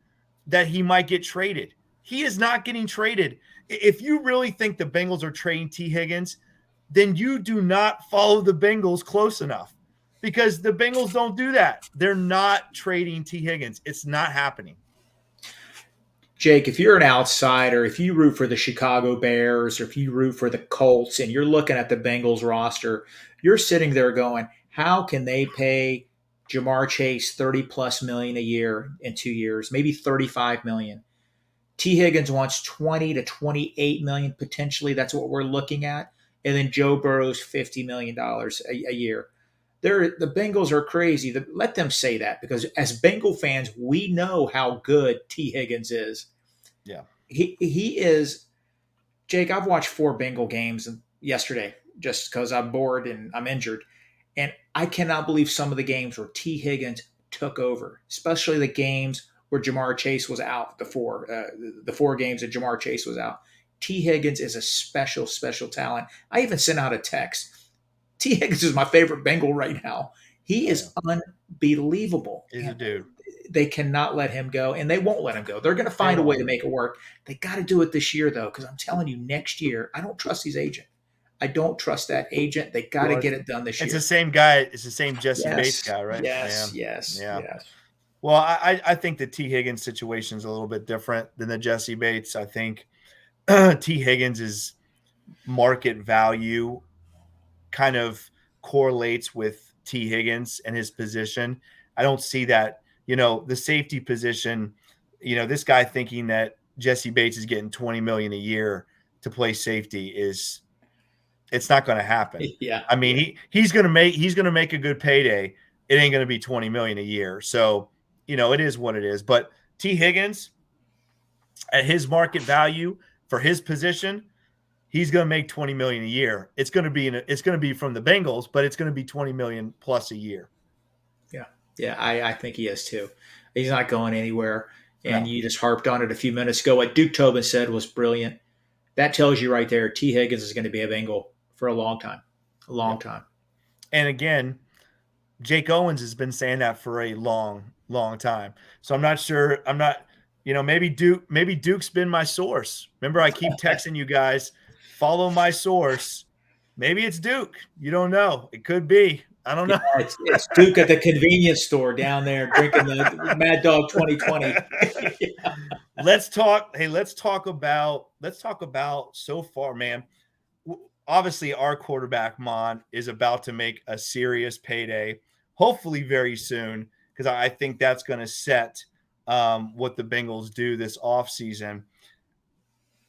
that he might get traded. He is not getting traded. If you really think the Bengals are trading T Higgins, then you do not follow the Bengals close enough, because the Bengals don't do that. They're not trading T Higgins. It's not happening. Jake, if you're an outsider, if you root for the Chicago Bears, or if you root for the Colts, and you're looking at the Bengals roster, you're sitting there going, how can they pay Jamar Chase $30+ million a year in 2 years, maybe $35 million? T Higgins wants $20 to $28 million potentially. That's what we're looking at. And then Joe Burrow's $50 million a year. The Bengals are crazy. Let them say that, because as Bengal fans, we know how good T Higgins is. Yeah. He is. Jake, I've watched 4 Bengal games yesterday just because I'm bored and I'm injured. And I cannot believe some of the games where T Higgins took over, especially the games where Jamar Chase was out. The four games that Jamar Chase was out. T Higgins is a special, special talent. I even sent out a text. T Higgins is my favorite Bengal right now. He is unbelievable. He's a dude. They cannot let him go, and they won't let him go. They're going to find a way to make it work. They got to do it this year, though, because I'm telling you, next year, I don't trust his agent. I don't trust that agent. They got to get it done this year. It's the same guy. It's the same Jesse Bates guy, right? Yes. Well, I think the T Higgins situation is a little bit different than the Jesse Bates. I think T Higgins' market value kind of correlates with T Higgins and his position. I don't see that, the safety position, this guy thinking that Jesse Bates is getting $20 million a year to play safety it's not going to happen. Yeah. I mean, he's going to make a good payday. It ain't going to be $20 million a year. So, it is what it is. But T Higgins, at his market value for his position, he's going to make $20 million a year. It's going to be from the Bengals, but it's going to be $20 million plus a year. Yeah, I think he is too. He's not going anywhere. And You just harped on it a few minutes ago. What Duke Tobin said was brilliant. That tells you right there, T Higgins is going to be a Bengal for a long time. Time. And again, Jake Owens has been saying that for a long, long time. So I'm not sure. Maybe Duke's been my source. Remember, I keep texting you guys, follow my source. Maybe it's Duke. You don't know. It could be. I don't know. Yeah, it's Duke at the convenience store down there drinking the Mad Dog 2020. Yeah. Let's talk about so far, man. Obviously, our quarterback, Maan, is about to make a serious payday, hopefully very soon, because I think that's going to set what the Bengals do this offseason.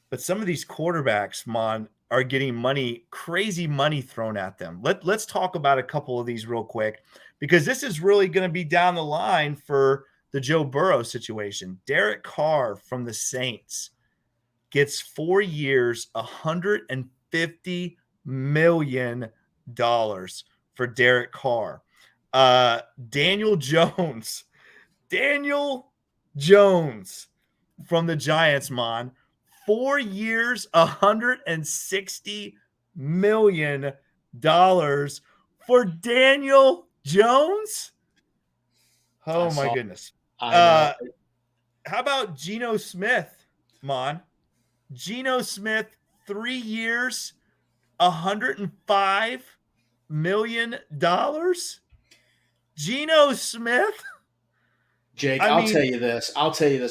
But some of these quarterbacks, Maan, are getting crazy money thrown at them. Let's talk about a couple of these real quick, because this is really going to be down the line for the Joe Burrow situation. Derek Carr from the Saints gets 4 years, $150 million for Derek Carr. Daniel Jones from the Giants, Maan, 4 years, $160 million for Daniel Jones. Oh my goodness. How about Geno Smith, Maan? Geno Smith, 3 years, $105 million. Geno Smith. Jake, I'll tell you this.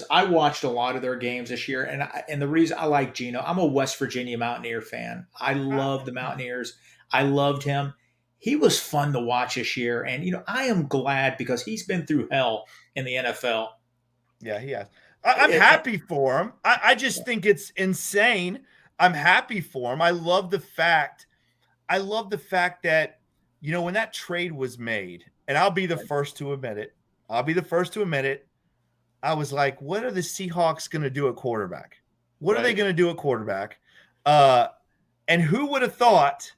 I watched a lot of their games this year, and the reason I like Geno, I'm a West Virginia Mountaineer fan. I love the Mountaineers. I loved him. He was fun to watch this year, and I am glad because he's been through hell in the NFL. Yeah, he has. I'm happy for him. I just think it's insane. I'm happy for him. I love the fact that, when that trade was made, and I'll be the first to admit it. I was like, what are the Seahawks going to do at quarterback? What are they going to do at quarterback? And who would have thought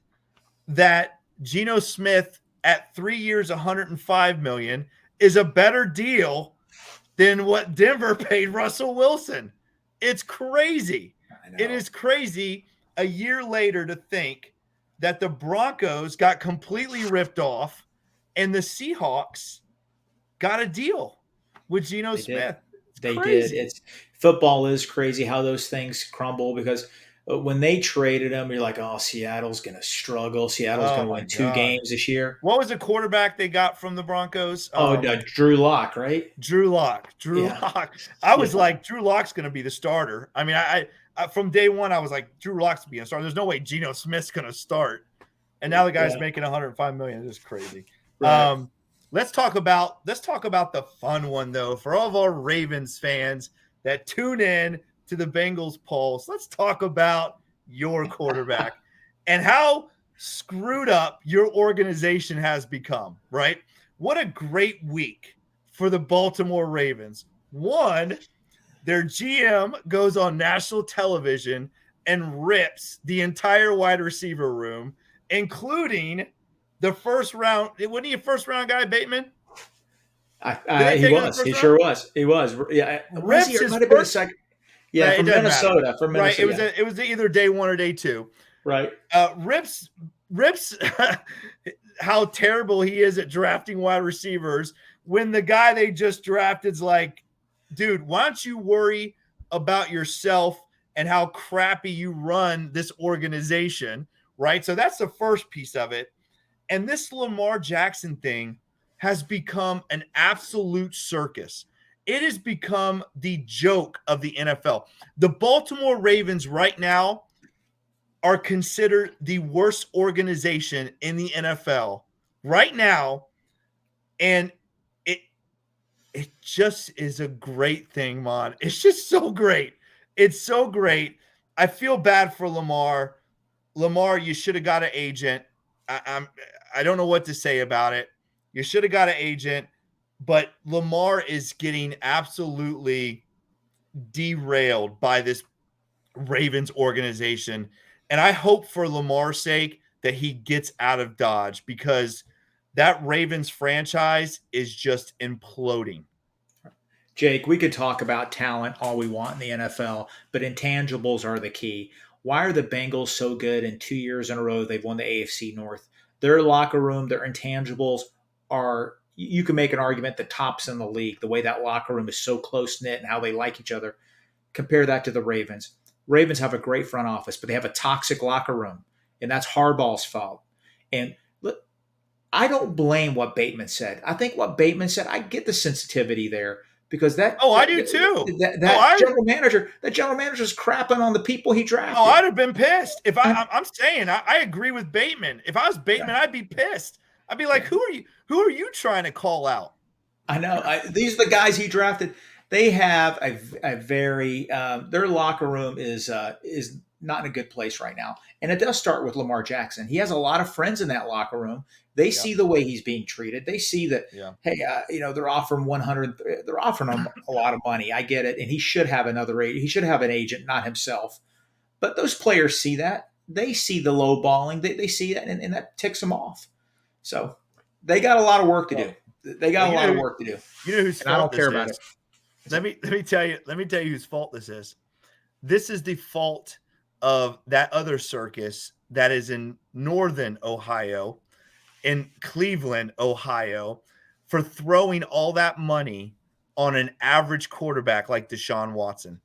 that Geno Smith at 3 years, $105 million is a better deal than what Denver paid Russell Wilson? It's crazy. It is crazy a year later to think that the Broncos got completely ripped off and the Seahawks got a deal with Geno Smith. They did. Football is crazy how those things crumble, because when they traded him, you're like, oh, Seattle's going to struggle. Seattle's going to win 2 games this year. What was the quarterback they got from the Broncos? Drew Lock, right? Drew Lock. I was like, Drew Lock's going to be the starter. I mean, I from day one, I was like, Drew Lock's being a starter. There's no way Geno Smith's going to start. And now the guy's making $105 million. It's crazy. Right. Let's talk about the fun one, though, for all of our Ravens fans that tune in to the Bengals Pulse. Let's talk about your quarterback and how screwed up your organization has become, right? What a great week for the Baltimore Ravens. One, their GM goes on national television and rips the entire wide receiver room, including the first round. Wasn't he a first round guy, Bateman? He was. He sure was. He was. Yeah. Was he? Or it might have been a second. Yeah, right, from Minnesota. Matter. From Minnesota. Right. It was either day 1 or day 2. Right. Rips how terrible he is at drafting wide receivers when the guy they just drafted is like, dude, why don't you worry about yourself and how crappy you run this organization, right? So that's the first piece of it. And this Lamar Jackson thing has become an absolute circus. It has become the joke of the NFL. The Baltimore Ravens right now are considered the worst organization in the NFL right now. And it just is a great thing, Maan. It's just so great. It's so great. I feel bad for Lamar. Lamar, you should have got an agent. I don't know what to say about it. You should have got an agent, but Lamar is getting absolutely derailed by this Ravens organization. And I hope for Lamar's sake that he gets out of Dodge, because that Ravens franchise is just imploding. Jake, we could talk about talent all we want in the NFL, but intangibles are the key. Why are the Bengals so good in 2 years in a row they've won the AFC North? Their locker room, their intangibles are, you can make an argument, the tops in the league, the way that locker room is so close-knit and how they like each other. Compare that to the Ravens. Ravens have a great front office, but they have a toxic locker room, and that's Harbaugh's fault. And look, I don't blame what Bateman said. I think what Bateman said, I get the sensitivity there. Because I do too. That general manager's crapping on the people he drafted. Oh, I'd have been pissed if I'm saying I agree with Bateman. If I was Bateman, I'd be pissed. I'd be like, who are you trying to call out? I know. These are the guys he drafted. They have a very their locker room is not in a good place right now, and it does start with Lamar Jackson. He has a lot of friends in that locker room. They see the way he's being treated. They see that, hey, they're offering they're offering him a lot of money. I get it, and he should have he should have an agent, not himself. But those players see that. They see the low balling. They see that, and that ticks them off. So they got a lot of work to do. They got a lot of work to do. You know whose fault I don't care this about is? it. Let me tell you whose fault this is. This is the fault of that other circus that is in northern Ohio, in Cleveland, Ohio, for throwing all that money on an average quarterback like Deshaun Watson.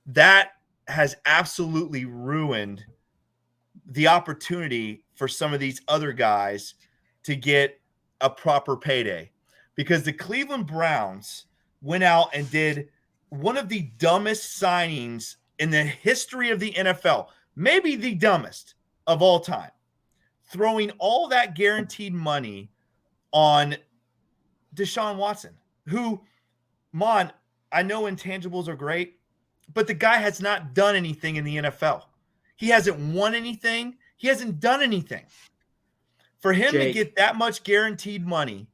That has absolutely ruined the opportunity for some of these other guys to get a proper payday, because the Cleveland Browns went out and did one of the dumbest signings in the history of the NFL, maybe the dumbest of all time, throwing all that guaranteed money on Deshaun Watson, who, Maan, I know intangibles are great, but the guy has not done anything in the NFL. He hasn't won anything. He hasn't done anything. For him to get that much guaranteed money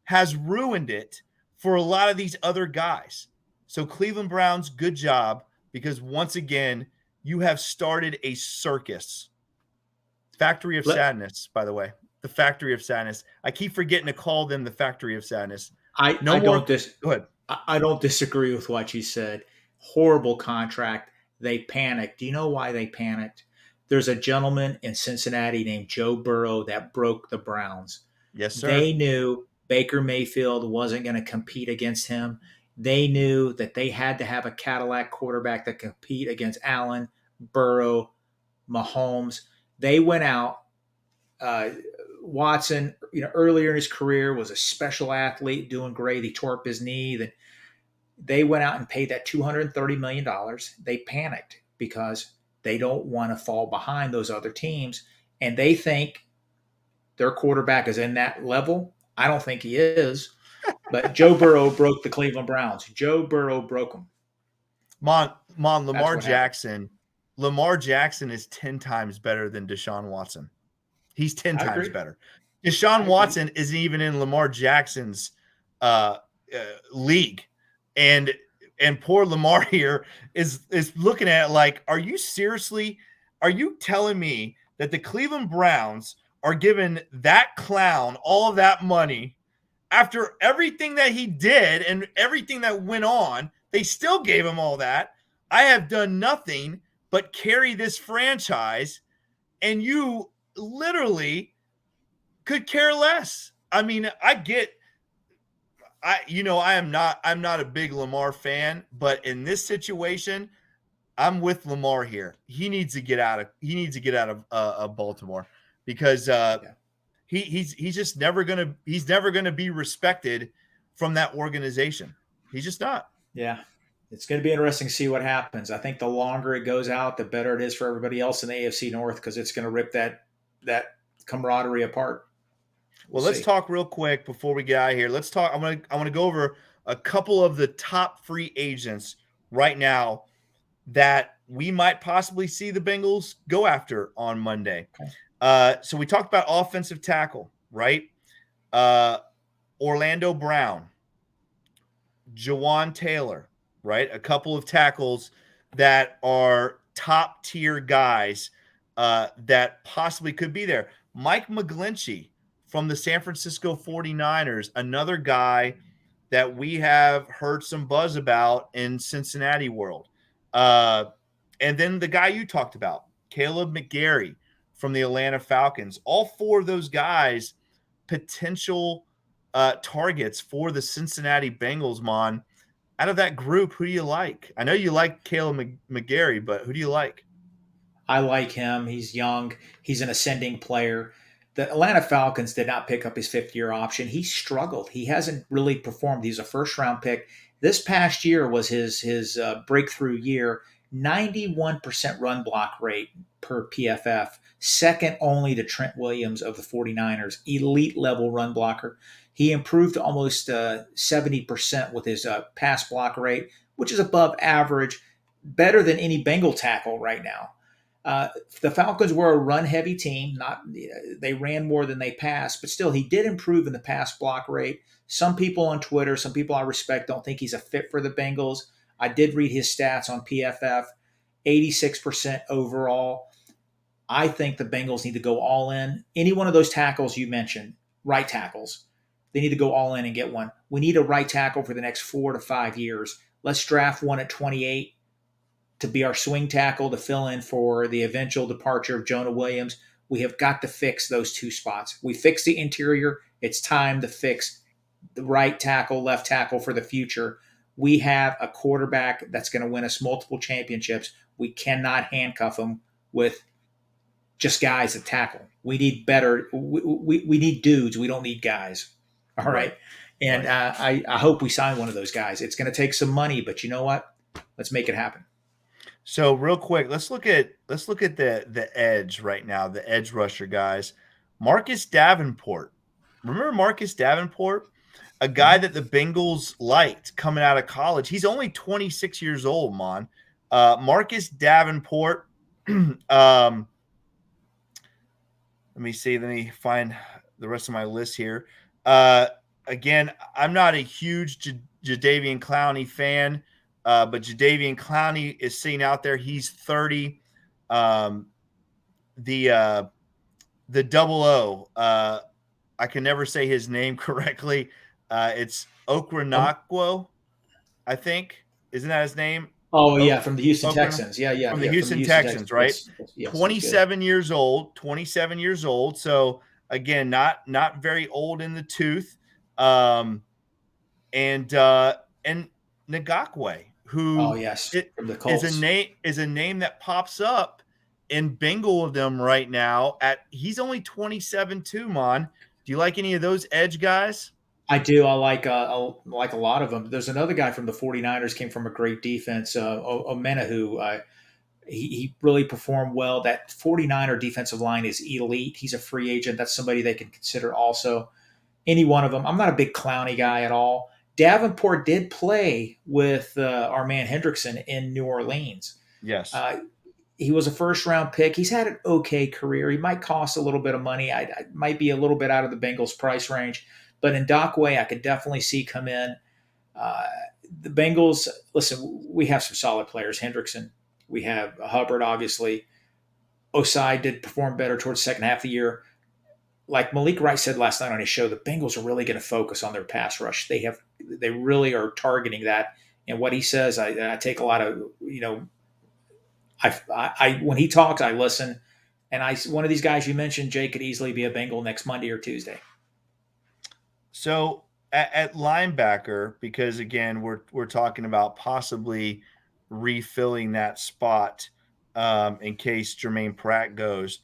has ruined it for a lot of these other guys. So Cleveland Browns, good job, because once again, you have started a circus. Factory of Sadness, by the way. The Factory of Sadness. I keep forgetting to call them the Factory of Sadness. Go ahead. I don't disagree with what you said. Horrible contract. They panicked. Do you know why they panicked? There's a gentleman in Cincinnati named Joe Burrow that broke the Browns. Yes, sir. They knew Baker Mayfield wasn't going to compete against him. They knew that they had to have a Cadillac quarterback that compete against Allen, Burrow, Mahomes. They went out. Watson, earlier in his career was a special athlete, doing great. He tore up his knee. Then they went out and paid that $230 million. They panicked because they don't want to fall behind those other teams, and they think their quarterback is in that level. I don't think he is, but Joe Burrow broke the Cleveland Browns. Joe Burrow broke them. Lamar Jackson is 10 times better than Deshaun Watson. He's 10 times better. Deshaun Watson isn't even in Lamar Jackson's league. And poor Lamar here is looking at it like, are you telling me that the Cleveland Browns are giving that clown all of that money after everything that he did and everything that went on. They still gave him all that. I have done nothing but carry this franchise, and you literally could care less. I mean, I'm not a big Lamar fan, but in this situation, I'm with Lamar here. He needs to get out of Baltimore, because he's just never gonna be respected from that organization. He's just not. Yeah. It's going to be interesting to see what happens. I think the longer it goes out, the better it is for everybody else in the AFC North, because it's going to rip that camaraderie apart. Well, let's talk real quick before we get out of here. Let's talk. I want to go over a couple of the top free agents right now that we might possibly see the Bengals go after on Monday. Okay. So we talked about offensive tackle, right? Orlando Brown, Jawan Taylor, right? A couple of tackles that are top tier guys that possibly could be there. Mike McGlinchey from the San Francisco 49ers, another guy that we have heard some buzz about in Cincinnati world. And then the guy you talked about, Caleb McGarry from the Atlanta Falcons. All four of those guys, potential targets for the Cincinnati Bengals, Mon. Out of that group, who do you like? I know you like Caleb McGarry, but who do you like? I like him. He's young. He's an ascending player. The Atlanta Falcons did not pick up his fifth-year option. He struggled. He hasn't really performed. He's a first-round pick. This past year was his breakthrough year. 91% run block rate per PFF, second only to Trent Williams of the 49ers, elite-level run blocker. He improved to almost 70% with his pass block rate, which is above average, better than any Bengal tackle right now. The Falcons were a run-heavy team. They ran more than they passed, but still, he did improve in the pass block rate. Some people on Twitter, some people I respect, don't think he's a fit for the Bengals. I did read his stats on PFF, 86% overall. I think the Bengals need to go all in. Any one of those tackles you mentioned, right tackles, they need to go all in and get one. We need a right tackle for the next 4 to 5 years. Let's draft one at 28 to be our swing tackle to fill in for the eventual departure of Jonah Williams. We have got to fix those two spots. We fixed the interior. It's time to fix the right tackle, left tackle for the future. We have a quarterback that's going to win us multiple championships. We cannot handcuff him with just guys that tackle. We need better. We need dudes. We don't need guys. All right. And I hope we sign one of those guys. It's going to take some money, but you know what? Let's make it happen. So real quick, let's look at the edge right now, the edge rusher guys. Marcus Davenport. Remember Marcus Davenport? A guy that the Bengals liked coming out of college. He's only 26 years old, Mon. Marcus Davenport. Let me see. Let me find the rest of my list here. Again, I'm not a huge Jadeveon Clowney fan, but Jadeveon Clowney is sitting out there. He's 30. The double O. I can never say his name correctly. It's Okranakwo, I think. Isn't that his name? Oh, yeah, from the Houston Texans. Yeah. From the Houston Texans, right? Yes, 27 yeyears old. 27 years old. So, again, not very old in the tooth. And Ngakwe, who from the Colts. is a name that pops up in Bengal of them right now. He's only 27 too, Mon. Do you like any of those edge guys? I do. I like a lot of them. There's another guy from the 49ers, came from a great defense, Omenahu. He really performed well. That 49er defensive line is elite. He's a free agent. That's somebody they can consider also. Any one of them. I'm not a big Clowney guy at all. Davenport did play with our man Hendrickson in New Orleans. Yes. He was a first-round pick. He's had an okay career. He might cost a little bit of money. I might be a little bit out of the Bengals' price range. But in Ngakwe, I could definitely see come in. The Bengals, listen, we have some solid players. Hendrickson. We have Hubbard, obviously. Osai did perform better towards the second half of the year. like Malik Wright said last night on his show, the Bengals are really going to focus on their pass rush. They really are targeting that. And what he says, I take a lot of, I when he talks, I listen. And one of these guys you mentioned, Jay, could easily be a Bengal next Monday or Tuesday. So at linebacker, because again, we're talking about possibly refilling that spot in case Jermaine Pratt goes.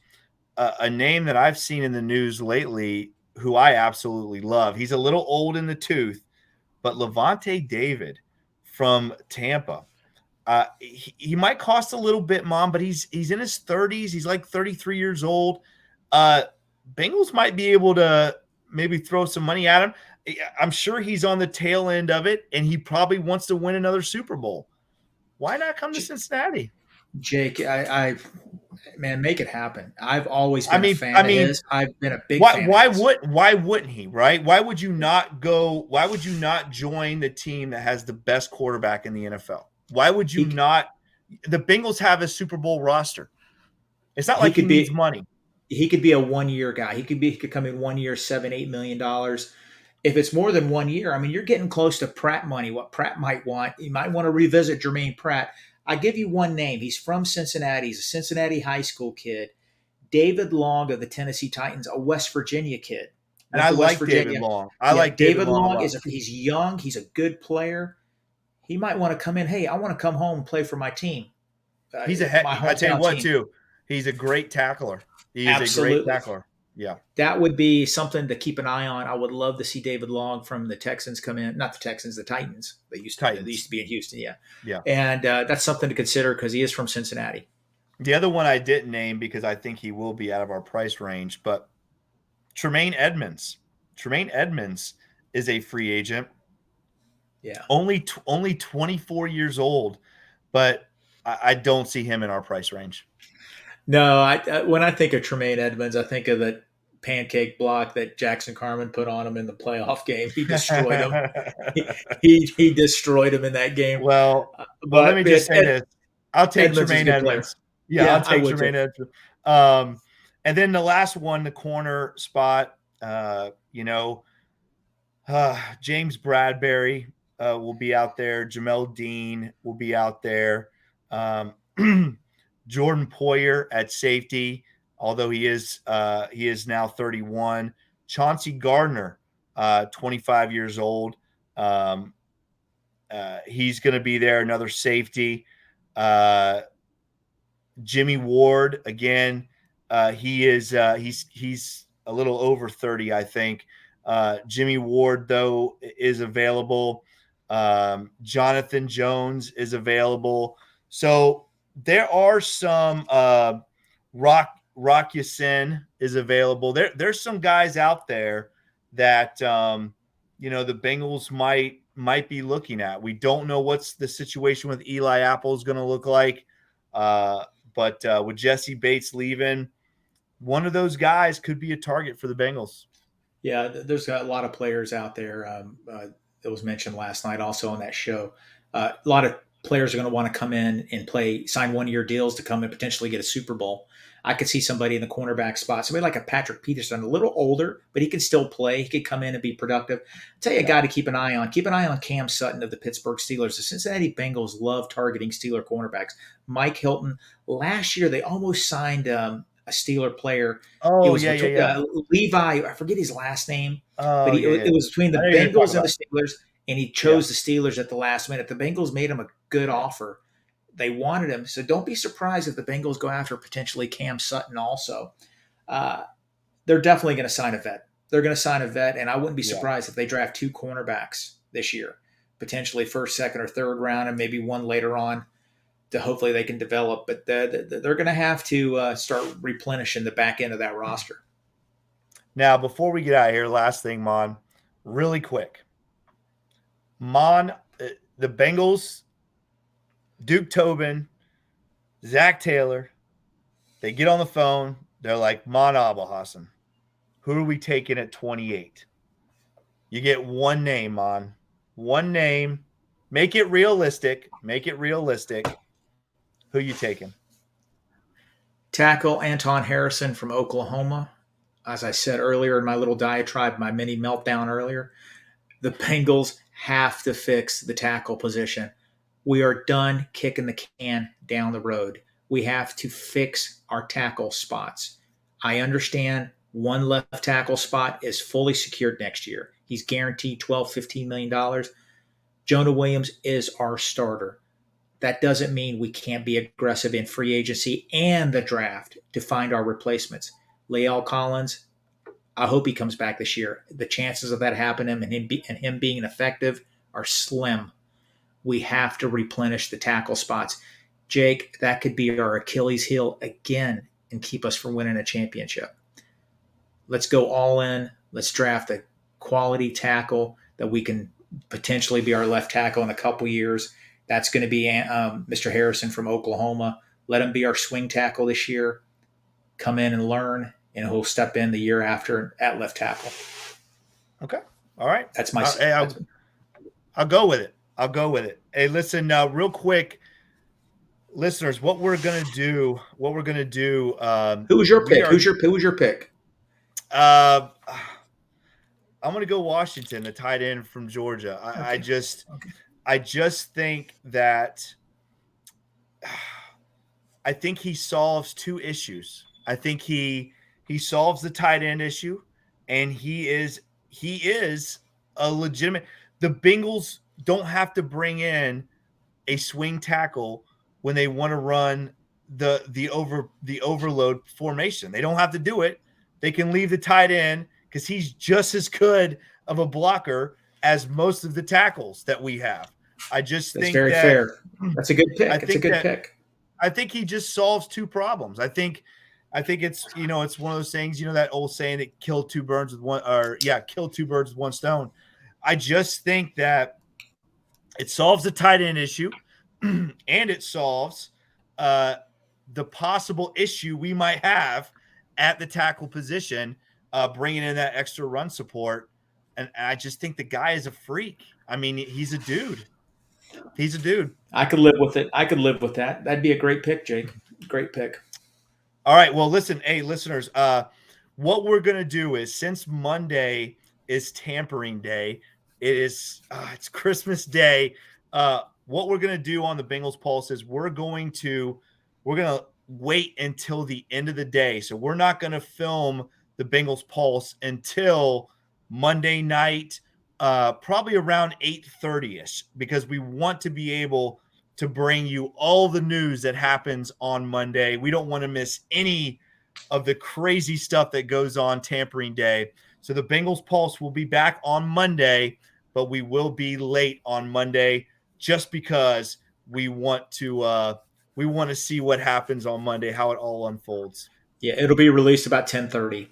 A name that I've seen in the news lately, who I absolutely love. He's a little old in the tooth, but Levante David from Tampa. He might cost a little bit, Mom, but he's in his 30s. He's like 33 years old. Bengals might be able to maybe throw some money at him. I'm sure he's on the tail end of it, and he probably wants to win another Super Bowl. Why not come to Cincinnati? Jake, man, make it happen. I've always been a fan of his. I've been a big fan. Why wouldn't he? Right? Why would you not go? Why would you not join the team that has the best quarterback in the NFL? Why would you not? The Bengals have a Super Bowl roster. It's not like he needs money. He could be a 1-year guy. He could come in 1 year, $7-8 million. If it's more than 1 year, I mean, you're getting close to Pratt money. What Pratt might want, you might want to revisit Jermaine Pratt. I give you one name. He's from Cincinnati. He's a Cincinnati high school kid. David Long of the Tennessee Titans, a West Virginia kid. And I like David Long. I like David Long. He's young. He's a good player. He might want to come in. Hey, I want to come home and play for my team. He's a heck. I tell you what, too. He's a great tackler. He's Absolutely. a great tackler. Yeah. That would be something to keep an eye on. I would love to see David Long from the Texans come in. Not the Texans, the Titans. They used to be in Houston, yeah. Yeah. And that's something to consider because he is from Cincinnati. The other one I didn't name because I think he will be out of our price range, but Tremaine Edmonds. Tremaine Edmonds is a free agent. Yeah. Only 24 years old, but I don't see him in our price range. No, when I think of Tremaine Edmonds, I think of that pancake block that Jackson Carman put on him in the playoff game. He destroyed him. he destroyed him in that game. Well, let me just say this. I'll take Tremaine Edmonds. Yeah, I'll take Tremaine Edmonds. And then the last one, the corner spot, James Bradbury will be out there. Jamel Dean will be out there. Jordan Poyer at safety, although he is now 31. Chauncey Gardner, 25 years old. He's going to be there. Another safety. Jimmy Ward again. He's a little over 30, I think. Jimmy Ward though is available. Jonathan Jones is available. So there are some Rock Ya-Sin is available. There's some guys out there that the Bengals might be looking at. We don't know what's the situation with Eli Apple is going to look like, but with Jesse Bates leaving, one of those guys could be a target for the Bengals. Yeah, there's a lot of players out there that was mentioned last night also on that show. A lot of players are going to want to come in and sign 1-year deals to come and potentially get a Super Bowl. I could see somebody in the cornerback spot, somebody like a Patrick Peterson, a little older, but he can still play. He could come in and be productive. I'll tell you a guy to keep an eye on. Keep an eye on Cam Sutton of the Pittsburgh Steelers. The Cincinnati Bengals love targeting Steeler cornerbacks. Mike Hilton. Last year, they almost signed a Steeler player. Oh, Levi, I forget his last name, but it was between the Bengals and the Steelers, and he chose the Steelers at the last minute. The Bengals made him a good offer. They wanted him, so don't be surprised if the Bengals go after potentially Cam Sutton also. They're definitely going to sign a vet. They're going to sign a vet, and I wouldn't be surprised if they draft 2 cornerbacks this year, potentially first, second, or third round, and maybe one later on to hopefully they can develop. But they're going to have to start replenishing the back end of that roster. Now, before we get out of here, last thing, Maan, really quick. Maan, the Bengals, Duke Tobin, Zach Taylor, they get on the phone. They're like, Maan Abuhassan, who are we taking at 28? You get one name, Maan. One name. Make it realistic. Who you taking? Tackle Anton Harrison from Oklahoma. as I said earlier in my little diatribe, my mini meltdown earlier, the Bengals have to fix the tackle position. We are done kicking the can down the road. We have to fix our tackle spots. I understand one left tackle spot is fully secured next year. He's guaranteed $12, $15 million. Jonah Williams is our starter. That doesn't mean we can't be aggressive in free agency and the draft to find our replacements. Lael Collins, I hope he comes back this year. The chances of that happening and him being effective are slim. We have to replenish the tackle spots. Jake, that could be our Achilles heel again and keep us from winning a championship. Let's go all in. Let's draft a quality tackle that we can potentially be our left tackle in a couple years. That's going to be Mr. Harrison from Oklahoma. Let him be our swing tackle this year. Come in and learn, and he'll step in the year after at left tackle. Okay. All right. That's my. I'll go with it. I'll go with it. Hey, listen, real quick, listeners, what we're gonna do. Who was your pick? Who's your pick? I'm gonna go Washington, the tight end from Georgia. I just think that I think he solves two issues. I think he solves the tight end issue, and he is a legitimate. The Bengals don't have to bring in a swing tackle when they want to run the overload formation. They don't have to do it. They can leave the tight end because he's just as good of a blocker as most of the tackles that we have. That's think very fair. That's a good pick. It's a good pick. I think he just solves two problems. I think it's it's one of those things, that old saying that kill two birds with one stone. I just think that it solves the tight end issue, and it solves the possible issue we might have at the tackle position, bringing in that extra run support. And I just think the guy is a freak. I mean, he's a dude. He's a dude. I could live with it. I could live with that. That'd be a great pick, Jake. Great pick. All right. Well, listen, hey, listeners, what we're going to do is, since Monday is tampering day, it's Christmas Day. What we're going to do on the Bengals Pulse is we're going to wait until the end of the day. So we're not going to film the Bengals Pulse until Monday night, probably around 8:30ish, because we want to be able to bring you all the news that happens on Monday. We don't want to miss any of the crazy stuff that goes on tampering day. So the Bengals Pulse will be back on Monday, but we will be late on Monday just because we want to see what happens on Monday, how it all unfolds. Yeah, it'll be released about 10:30.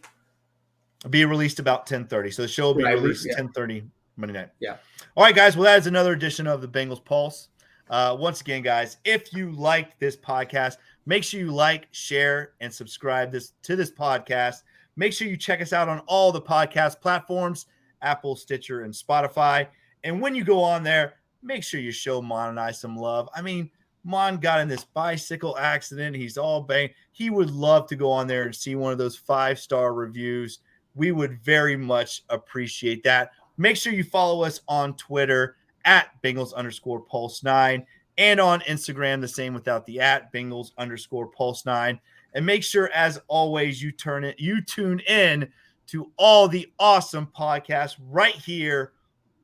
It'll be released about 10:30. So the show will be released 10:30 Monday night. Yeah. All right, guys. Well, that is another edition of the Bengals Pulse. Once again, guys, if you like this podcast, make sure you like, share, and subscribe to this podcast. Make sure you check us out on all the podcast platforms, Apple, Stitcher, and Spotify. And when you go on there, make sure you show Maan and I some love. I mean, Maan got in this bicycle accident. He's all banged. He would love to go on there and see one of those 5-star reviews. We would very much appreciate that. Make sure you follow us on Twitter at Bengals_Pulse9 and on Instagram, the same without the at Bengals_Pulse9. And make sure, as always, you tune in to all the awesome podcasts right here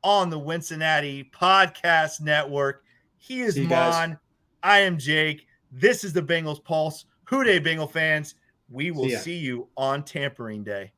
on the Wincinnati Podcast Network. He is Maan. I am Jake. This is the Bengals Pulse. Hoo day, Bengal fans. We will see you on Tampering Day.